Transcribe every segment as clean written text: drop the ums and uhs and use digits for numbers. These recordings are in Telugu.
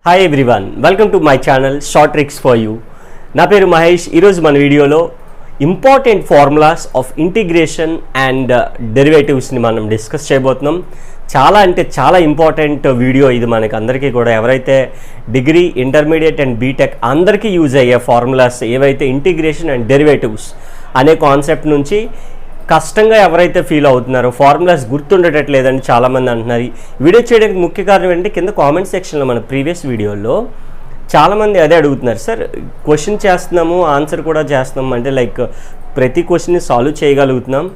Hi everyone, welcome to my channel Short Tricks for You. నా పేరు మహేష్. ఈరోజు మన వీడియోలో important formulas of integration and డెరివేటివ్స్ని మనం డిస్కస్ చేయబోతున్నాం. చాలా ఇంపార్టెంట్ వీడియో ఇది మనకి అందరికీ కూడా. ఎవరైతే డిగ్రీ, ఇంటర్మీడియట్ అండ్ బీటెక్ అందరికీ యూజ్ అయ్యే ఫార్ములాస్ ఏవైతే ఇంటిగ్రేషన్ అండ్ డెరివేటివ్స్ అనే కాన్సెప్ట్ నుంచి కష్టంగా ఎవరైతే ఫీల్ అవుతున్నారో, ఫార్ములాస్ గుర్తుండేటట్లేదని చాలామంది అంటున్నారు. వీడియో చేయడానికి ముఖ్య కారణం ఏంటంటే కింద కామెంట్ సెక్షన్లో మన ప్రీవియస్ వీడియోలో చాలామంది అదే అడుగుతున్నారు, సార్ క్వశ్చన్ చేస్తున్నాము, ఆన్సర్ కూడా చేస్తున్నాము, అంటే లైక్ ప్రతి క్వశ్చన్ని సాల్వ్ చేయగలుగుతున్నాం,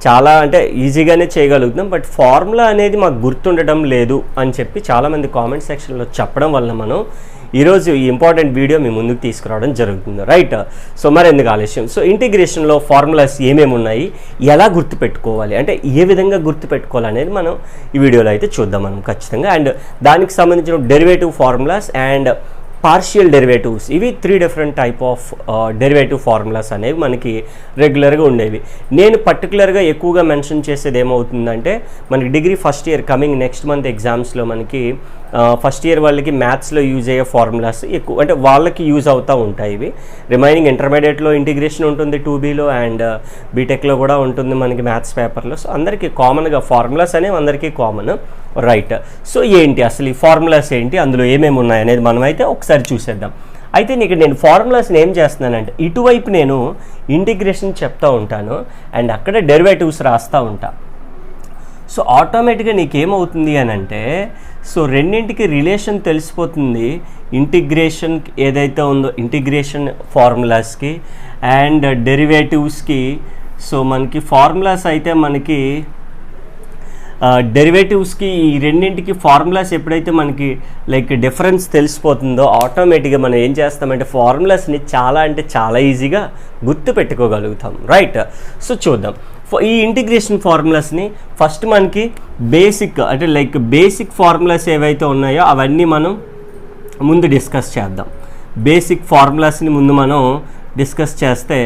చాలా అంటే ఈజీగానే చేయగలుగుతున్నాం, బట్ ఫార్ములా అనేది మాకు గుర్తుండటం లేదు అని చెప్పి చాలామంది కామెంట్ సెక్షన్లో చెప్పడం వల్ల మనం ఈరోజు ఈ ఇంపార్టెంట్ వీడియో మీ ముందుకు తీసుకురావడం జరుగుతుంది, రైట్? సో మరి ఎందుకు ఆలస్యం? సో ఇంటిగ్రేషన్లో ఫార్ములాస్ ఏమేమి ఉన్నాయి, ఎలా గుర్తుపెట్టుకోవాలి, అంటే ఏ విధంగా గుర్తుపెట్టుకోవాలి అనేది మనం ఈ వీడియోలో అయితే చూద్దాం మనం ఖచ్చితంగా. అండ్ దానికి సంబంధించిన derivative formulas and partial derivatives, ఇవి 3 different type of derivative formulas అనేవి మనకి రెగ్యులర్గా ఉండేవి. నేను పర్టికులర్గా ఎక్కువగా మెన్షన్ చేసేది ఏమవుతుందంటే, మనకి degree first year coming next month ఎగ్జామ్స్లో మనకి ఫస్ట్ ఇయర్ వాళ్ళకి మ్యాథ్స్లో యూజ్ అయ్యే ఫార్ములాస్ ఎక్కువ, అంటే వాళ్ళకి యూజ్ అవుతూ ఉంటాయి ఇవి. రిమైనింగ్ ఇంటర్మీడియట్లో ఇంటిగ్రేషన్ ఉంటుంది 2Bలో, అండ్ బీటెక్లో కూడా ఉంటుంది మనకి మ్యాథ్స్ పేపర్లో. సో అందరికీ కామన్గా ఫార్ములాస్ అనేవి అందరికీ కామన్, రైట్? సో ఏంటి అసలు ఈ ఫార్ములాస్ ఏంటి, అందులో ఏమేమి ఉన్నాయి అనేది మనం అయితే ఒకసారి చూసేద్దాం. అయితే నేను ఫార్ములాస్ని ఏం చేస్తున్నానంటే, ఇటువైపు నేను ఇంటిగ్రేషన్ చెప్తూ ఉంటాను అండ్ అక్కడ డెరివేటివ్స్ రాస్తూ ఉంటా. సో ఆటోమేటిక్గా నీకేమవుతుంది అని అంటే, సో రెండింటికి రిలేషన్ తెలిసిపోతుంది. ఇంటిగ్రేషన్ ఏదైతే ఉందో ఇంటిగ్రేషన్ ఫార్ములాస్కి అండ్ డెరివేటివ్స్కి. సో మనకి ఫార్ములాస్ అయితే మనకి డెరివేటివ్స్కి ఈ రెండింటికి ఫార్ములాస్ ఎప్పుడైతే మనకి లైక్ డిఫరెన్స్ తెలిసిపోతుందో, ఆటోమేటిక్గా మనం ఏం చేస్తామంటే ఫార్ములాస్ని చాలా ఈజీగా గుర్తుపెట్టుకోగలుగుతాం, రైట్? సో చూద్దాం ఈ ఇంటిగ్రేషన్ ఫార్ములాస్ని. ఫస్ట్ మనకి బేసిక్, అంటే లైక్ బేసిక్ ఫార్ములాస్ ఏవైతే ఉన్నాయో అవన్నీ మనం ముందు డిస్కస్ చేద్దాం. బేసిక్ ఫార్ములాస్ని ముందు మనం డిస్కస్ చేస్తే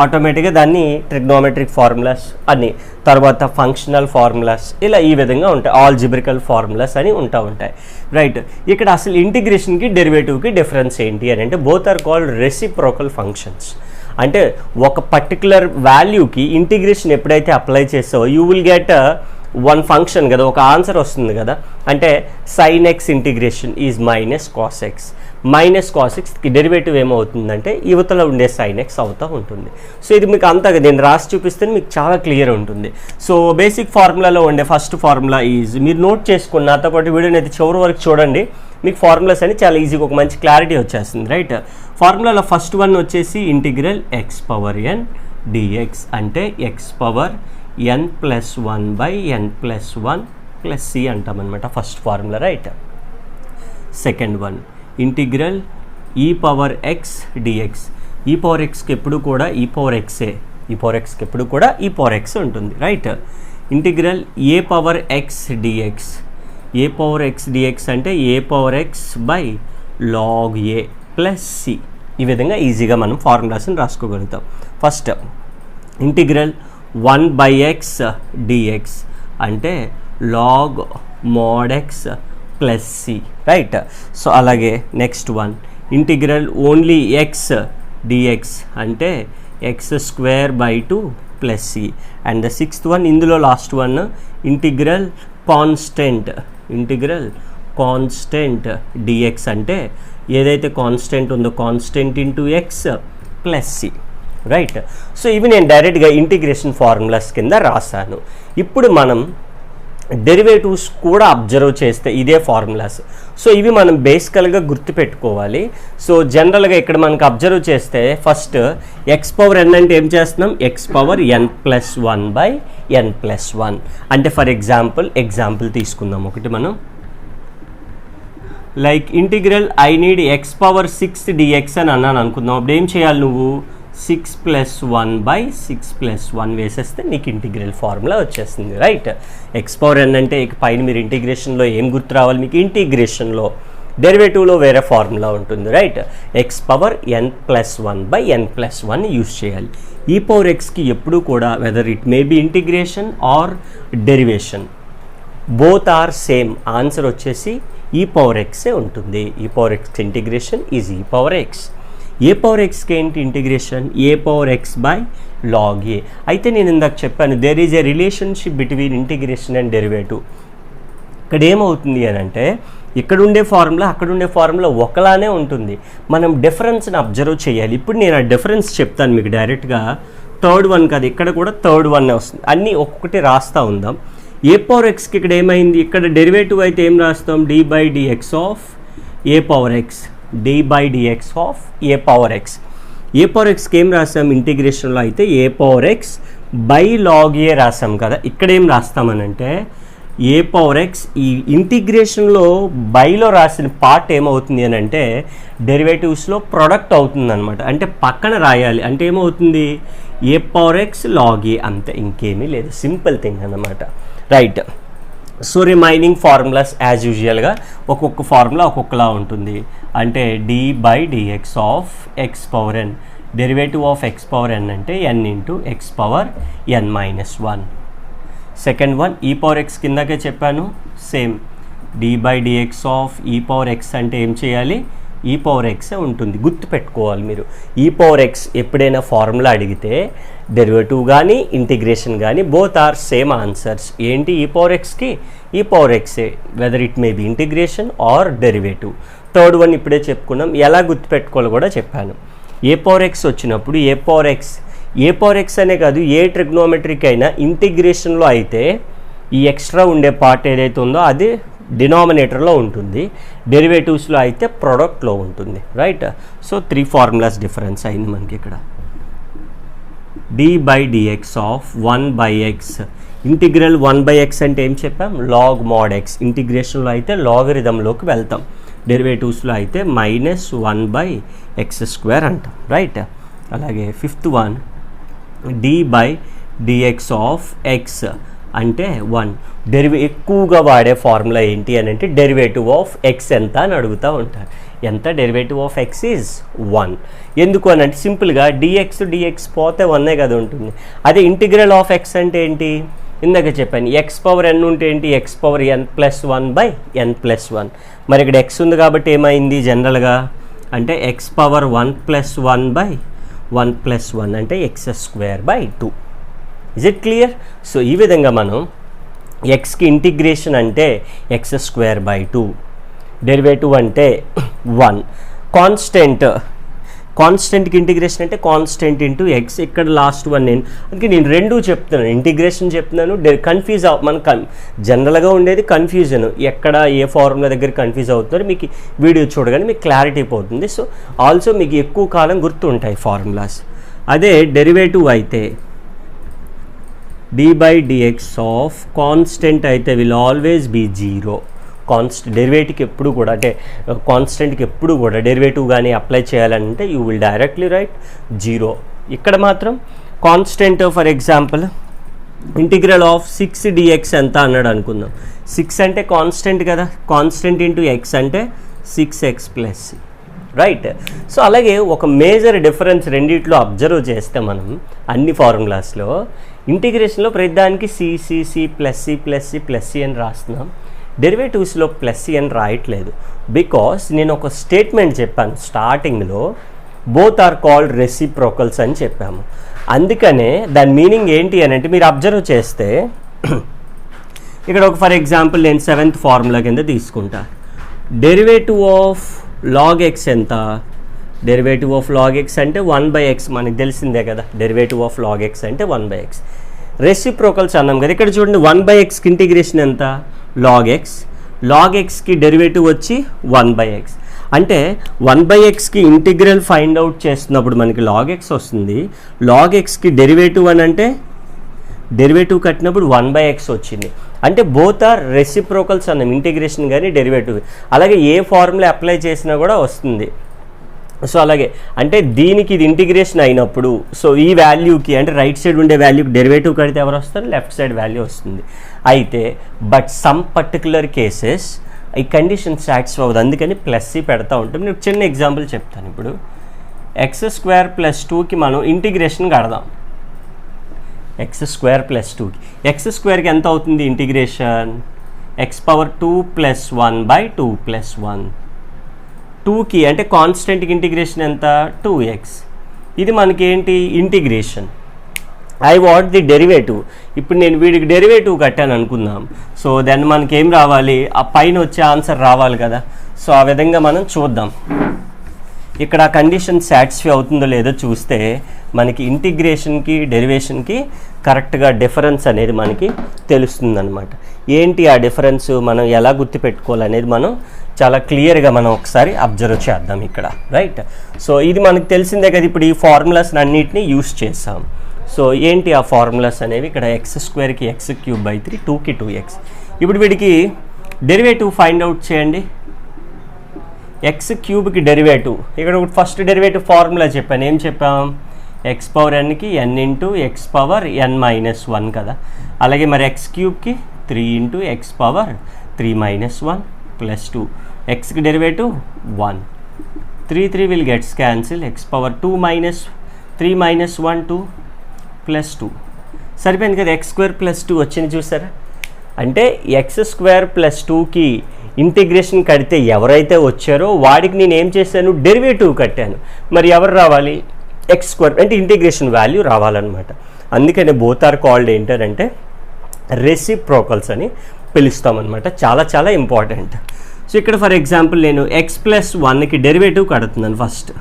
ఆటోమేటిక్గా దాన్ని ట్రిగ్నోమెట్రిక్ ఫార్ములాస్ అని, తర్వాత ఫంక్షనల్ ఫార్ములాస్, ఇలా ఈ విధంగా ఉంటాయి. ఆల్జిబ్రికల్ ఫార్ములాస్ అని ఉంటాయి, రైట్? ఇక్కడ అసలు ఇంటిగ్రేషన్కి డెరివేటివ్కి డిఫరెన్స్ ఏంటి అని అంటే, both are called reciprocal functions. అంటే ఒక పర్టికులర్ వాల్యూకి ఇంటిగ్రేషన్ ఎప్పుడైతే అప్లై చేస్తావో you will get one function కదా, ఒక ఆన్సర్ వస్తుంది కదా. అంటే sine x integration is minus cos x. Minus cos ఎక్స్కి డెరివేటివ్ ఏమవుతుందంటే యువతలో ఉండే సైన్ ఎక్స్ అవుతూ ఉంటుంది. సో ఇది మీకు అంతగా నేను రాసి చూపిస్తే మీకు చాలా క్లియర్ ఉంటుంది. సో బేసిక్ ఫార్ములాలో ఉండే ఫస్ట్ ఫార్ములా ఈజ్, మీరు నోట్ చేసుకున్న నాతో పాటు వీడియోని అయితే చివరి వరకు చూడండి, మీకు ఫార్ములాస్ అని చాలా ఈజీగా ఒక మంచి క్లారిటీ వచ్చేస్తుంది, రైట్? ఫార్ములాలో ఫస్ట్ వన్ వచ్చేసి ఇంటిగ్రల్ ఎక్స్ పవర్ ఎన్ డిఎక్స్, అంటే ఎక్స్ పవర్ n+1/n+1 c అంటాం అనమాట first formula, right? Second one integral ఈ పవర్ ఎక్స్ డిఎక్స్. ఈ పవర్ ఎక్స్కి ఎప్పుడు కూడా ఈ పవర్ ఎక్సే, ఈ పవర్ ఎక్స్కి ఎప్పుడు కూడా ఈ పవర్ ఎక్స్ ఉంటుంది, right? Integral a power x dx. A power x dx అంటే a power x by log a plus c. ఈ విధంగా ఈజీగా మనం ఫార్ములాస్ని రాసుకోగలుగుతాం. ఫస్ట్ ఇంటిగ్రల్ 1/x dx అంటే log mod x plus C, right? So అలాగే next one integral only x dx అంటే x²/2 plus c. And the sixth one, ఇందులో last one integral constant dx అంటే ఏదైతే కాన్స్టెంట్ ఉందో constant into x plus C, right? So ఇవి నేను డైరెక్ట్గా ఇంటిగ్రేషన్ ఫార్ములాస్ కింద రాశాను. ఇప్పుడు మనం డెరివేటివ్స్ కూడా అబ్జర్వ్ చేస్తే ఇదే ఫార్ములాస్. సో ఇవి మనం బేసికల్గా గుర్తుపెట్టుకోవాలి. సో జనరల్గా ఇక్కడ మనకు అబ్జర్వ్ చేస్తే ఫస్ట్ ఎక్స్ పవర్ ఎన్ అంటే ఏం చేస్తున్నాం, ఎక్స్ పవర్ n+1/n+1. అంటే ఫర్ ఎగ్జాంపుల్ తీసుకుందాం ఒకటి మనం, like integral I need x power 6 dx అని అన్నాను అనుకుందాం. అప్పుడు ఏం చేయాలి నువ్వు, 6+1/6+1 వేసేస్తే నీకు ఇంటిగ్రల్ ఫార్ములా వచ్చేస్తుంది, రైట్? ఎక్స్ పవర్ ఎన్ అంటే ఇక పైన మీరు ఇంటిగ్రేషన్లో ఏం గుర్తు రావాలి మీకు, ఇంటిగ్రేషన్లో డెరివేటివ్లో వేరే ఫార్ములా ఉంటుంది, right? X power n+1/n+1 use చేయాలి. ఈ పవర్ ఎక్స్కి ఎప్పుడు కూడా whether it may be integration or derivation, both are same. Answer వచ్చేసి ఈ పవర్ ఎక్సే ఉంటుంది. E power x integration is e power x. A power ఎక్స్కి ఏంటి integration? A power x by log a. అయితే నేను ఇందాక చెప్పాను there is a relationship between integration and derivative. ఇక్కడ ఏమవుతుంది అని అంటే ఇక్కడ ఉండే ఫార్ములా అక్కడ ఉండే ఫార్ములా ఒకలానే ఉంటుంది. మనం డిఫరెన్స్ని అబ్జర్వ్ చేయాలి. ఇప్పుడు నేను ఆ డిఫరెన్స్ చెప్తాను మీకు డైరెక్ట్గా. థర్డ్ వన్ కాదు, ఇక్కడ కూడా థర్డ్ వన్ వస్తుంది. అన్నీ ఒక్కొక్కటి రాస్తూ ఉందాం. ఏ పవర్ ఎక్స్కి ఇక్కడ ఏమైంది? ఇక్కడ డెరివేటివ్ అయితే ఏం రాస్తాం? D by dx of a power x. D by dx of a power x. A power ఎక్స్కి ఏం రాసాం? ఇంటిగ్రేషన్లో అయితే a power x by log a రాసాం కదా. ఇక్కడ ఏం రాస్తామనంటే ఏ పవర్ ఎక్స్. ఈ ఇంటిగ్రేషన్లో బైలో రాసిన పార్ట్ ఏమవుతుంది అని అంటే డెరివేటివ్స్లో ప్రొడక్ట్ అవుతుంది అనమాట. అంటే పక్కన రాయాలి. అంటే ఏమవుతుంది? A power x log a, అంతే, ఇంకేమీ లేదు. సింపుల్ థింగ్ అన్నమాట. Right. So remaining formulas as యూజువల్గా ఒక్కొక్క ఫార్ములా ఒక్కొక్కలా ఉంటుంది. అంటే d by dx of x power n. Derivative of x power n అంటే n into x power n minus 1. Second one e power x కిందకే చెప్పాను, same d by dx of e power x అంటే ఏం చేయాలి? ఈ పవర్ ఎక్సే ఉంటుంది. గుర్తుపెట్టుకోవాలి మీరు. ఈ పవర్ ఎక్స్ ఎప్పుడైనా ఫార్ములా అడిగితే డెరివేటివ్ కానీ ఇంటిగ్రేషన్ కానీ బోత్ ఆర్ సేమ్ ఆన్సర్స్. ఏంటి? ఈ పవర్ ఎక్స్కి ఈ పవర్ ఎక్సే, whether it may be integration or derivative. Third one ఇప్పుడే చెప్పుకున్నాం, ఎలా గుర్తుపెట్టుకోవాలో కూడా చెప్పాను. ఏ పవర్ ఎక్స్ వచ్చినప్పుడు ఏ పవర్ ఎక్స్ అనే కాదు, ఏ ట్రిగ్నోమెట్రిక్ అయినా ఇంటిగ్రేషన్లో అయితే ఈ ఎక్స్ట్రా ఉండే పార్ట్ ఏదైతే ఉందో అది డినామినేటర్లో ఉంటుంది, డెరివేటివ్స్లో అయితే ప్రొడక్ట్లో ఉంటుంది. రైట్. సో 3 ఫార్ములాస్ డిఫరెన్స్ అయింది మనకి ఇక్కడ. D by dx of 1 by x. Integral 1 by x అంటే ఏం చెప్పాం? Log mod X. ఇంటిగ్రేషన్లో అయితే లాగరిథంలోకి వెళ్తాం, డెరివేటివ్స్లో అయితే మైనస్ 1 బై ఎక్స్ స్క్వేర్ అంటాం. రైట్. అలాగే fifth one d by dx of x అంటే 1. ఎక్కువగా వాడే ఫార్ములా ఏంటి అని అంటే డెరివేటివ్ ఆఫ్ ఎక్స్ ఎంత అని అడుగుతూ ఉంటారు. ఎంత? Derivative of X is 1. ఎందుకు అని అంటే సింపుల్గా డిఎక్స్ పోతే 1 కదా ఉంటుంది. అదే ఇంటిగ్రల్ ఆఫ్ ఎక్స్ అంటే ఏంటి? ఇందాక చెప్పాను, ఎక్స్ పవర్ ఎన్ ఉంటే ఏంటి? X power n plus 1 by n plus 1. మరి ఇక్కడ ఎక్స్ ఉంది కాబట్టి ఏమైంది జనరల్గా అంటే x power 1 plus 1 by 1 plus 1 అంటే x square by 2. Is it clear? So ఈ విధంగా మనం ఎక్స్కి ఇంటిగ్రేషన్ అంటే ఎక్స్ స్క్వేర్ బై 2, డెరివేటివ్ అంటే 1, కాన్స్టెంట్కి ఇంటిగ్రేషన్ అంటే కాన్స్టెంట్ ఇంటూ ఎక్స్. ఇక్కడ లాస్ట్ వన్ అందుకే నేను రెండూ చెప్తున్నాను, ఇంటిగ్రేషన్ చెప్తున్నాను. కన్ఫ్యూజ్ మన జనరల్గా ఉండేది కన్ఫ్యూజన్, ఎక్కడ ఏ ఫార్ములా దగ్గర కన్ఫ్యూజ్ అవుతున్నారు మీకు వీడియో చూడగానే మీకు క్లారిటీ పోతుంది. సో ఆల్సో మీకు ఎక్కువ కాలం గుర్తు ఉంటాయి ఫార్ములాస్. అదే డెరివేటివ్ అయితే d by dx of constant అయితే విల్ ఆల్వేస్ బీ 0. డెరివేటివ్కి ఎప్పుడు కూడా అంటే కాన్స్టెంట్కి ఎప్పుడు కూడా డెరివేటివ్ కానీ అప్లై చేయాలంటే యూ విల్ డైరెక్ట్లీ రైట్ 0. ఇక్కడ మాత్రం constant for example integral of 6 dx ఎంత అన్నాడు అనుకుందాం. 6 అంటే కాన్స్టెంట్ కదా, కాన్స్టెంట్ ఇంటూ ఎక్స్ అంటే 6x plus C. Right. So అలాగే ఒక మేజర్ డిఫరెన్స్ రెండిట్లో అబ్జర్వ్ చేస్తే మనం అన్ని ఫార్ములాస్లో ఇంటిగ్రేషన్లో ప్రతిదానికి సి ప్లస్ సి అని రాస్తున్నాం. డెరివేటివ్స్లో ప్లస్ సి అని రాయట్లేదు. బికాస్ నేను ఒక స్టేట్మెంట్ చెప్పాను స్టార్టింగ్లో, బోత్ ఆర్ కాల్డ్ రెసిప్రోకల్స్ అని చెప్పాము. అందుకనే దాని మీనింగ్ ఏంటి అని అంటే మీరు అబ్జర్వ్ చేస్తే ఇక్కడ ఒక ఫర్ ఎగ్జాంపుల్ నేను 7th ఫార్ములా కింద తీసుకుంటా. డెరివేటివ్ ఆఫ్ లాగ్ ఎక్స్ ఎంత? డెరివేటివ్ ఆఫ్ లాగ్ ఎక్స్ అంటే 1 బై ఎక్స్, మనకు తెలిసిందే కదా. డెరివేటివ్ ఆఫ్ లాగ్ ఎక్స్ అంటే 1 బై ఎక్స్. రెసిప్రోకల్స్ అన్నాం కదా. ఇక్కడ చూడండి 1 బై ఎక్స్కి ఇంటిగ్రేషన్ ఎంత? Log x. లాగ్ ఎక్స్కి డెరివేటివ్ వచ్చి 1 బై ఎక్స్. అంటే 1 బై ఎక్స్కి ఇంటిగ్రల్ ఫైండ్ అవుట్ చేస్తున్నప్పుడు మనకి లాగ్ ఎక్స్ వస్తుంది. లాగ్ ఎక్స్కి డెరివేటివ్ అని అంటే డెరివేటివ్ కట్టినప్పుడు 1 బై ఎక్స్ వచ్చింది. అంటే బోత్ ఆర్ రెసిప్రోకల్స్ అన్నాం, ఇంటిగ్రేషన్ కానీ డెరివేటివ్. అలాగే ఏ ఫార్ములా అప్లై చేసినా కూడా వస్తుంది. సో అలాగే అంటే దీనికి ఇది ఇంటిగ్రేషన్ అయినప్పుడు సో ఈ వాల్యూకి అంటే రైట్ సైడ్ ఉండే వాల్యూకి డెరివేటివ్ కడితే ఎవరు వస్తారు? లెఫ్ట్ సైడ్ వాల్యూ వస్తుంది. అయితే బట్ సమ్ పర్టికులర్ కేసెస్ ఈ కండిషన్ సాటిస్ఫై అవ్వదు, అందుకని ప్లస్ సి పెడతా ఉంటాం. నేను చిన్న ఎగ్జాంపుల్ చెప్తాను. ఇప్పుడు ఎక్స్ స్క్వేర్ ప్లస్ 2కి మనం ఇంటిగ్రేషన్ కడదాం. ఎక్స్ స్క్వేర్ ప్లస్ 2కి ఎక్స్ స్క్వేర్కి ఎంత అవుతుంది integration? X power 2 plus 1 by 2 plus 1. 2కి అంటే కాన్స్టెంట్కి ఇంటిగ్రేషన్ ఎంత 2x. ఇది మనకి ఏంటి integration. I want the derivative. ఇప్పుడు నేను వీడికి డెరివేటివ్ కట్టాను అనుకుందాం. సో దెన్ మనకి ఏం రావాలి, ఆ పైన వచ్చే ఆన్సర్ రావాలి కదా. సో ఆ విధంగా మనం చూద్దాం. ఇక్కడ కండిషన్ సాటిస్ఫై అవుతుందో లేదో చూస్తే మనకి ఇంటిగ్రేషన్కి డెరివేషన్కి కరెక్ట్గా డిఫరెన్స్ అనేది మనకి తెలుస్తుంది అనమాట. ఏంటి ఆ డిఫరెన్స్, మనం ఎలా గుర్తుపెట్టుకోవాలనేది మనం చాలా క్లియర్గా మనం ఒకసారి అబ్జర్వ్ చేద్దాం ఇక్కడ, రైట్. సో ఇది మనకు తెలిసిందే కదా. ఇప్పుడు ఈ ఫార్ములాస్ అన్నిటినీ యూస్ చేస్తాం. సో ఏంటి ఆ ఫార్ములాస్ అనేవి, ఇక్కడ x²కి x³/3, 2కి 2x. ఇప్పుడు వీడికి డెరివేటివ్ ఫైండ్ అవుట్ చేయండి. x³ డెరివేటివ్, ఇక్కడ ఒకటి ఫస్ట్ డెరివేటివ్ ఫార్ములా చెప్పాను. ఏం చెప్పాం, x పవర్ nకి n into x power n-1 కదా. అలాగే మరి x³ 3 into x power 3-1 plus 2. xకి derivative 1. 3 will gets cancel. x power 2-3-1 2 plus 2 సరిపోయింది కదా. x² ప్లస్ 2 వచ్చింది చూసారా. అంటే x² ప్లస్ 2కి ఇంటిగ్రేషన్ కడితే ఎవరైతే వచ్చారో వాడికి నేను ఏం చేశాను, డెరివేటివ్ కట్టాను. మరి ఎవరు రావాలి, x² అంటే ఇంటిగ్రేషన్ వాల్యూ రావాలన్నమాట. అందుకనే బోత్ ఆర్ కాల్డ్ ఏంటంటే రెసిప్రోకల్స్ అని పిలుస్తామన్నమాట. చాలా చాలా ఇంపార్టెంట్. సో ఇక్కడ ఫర్ ఎగ్జాంపుల్ నేను x+1కి డెరివేటివ్ కడుతున్నాను. First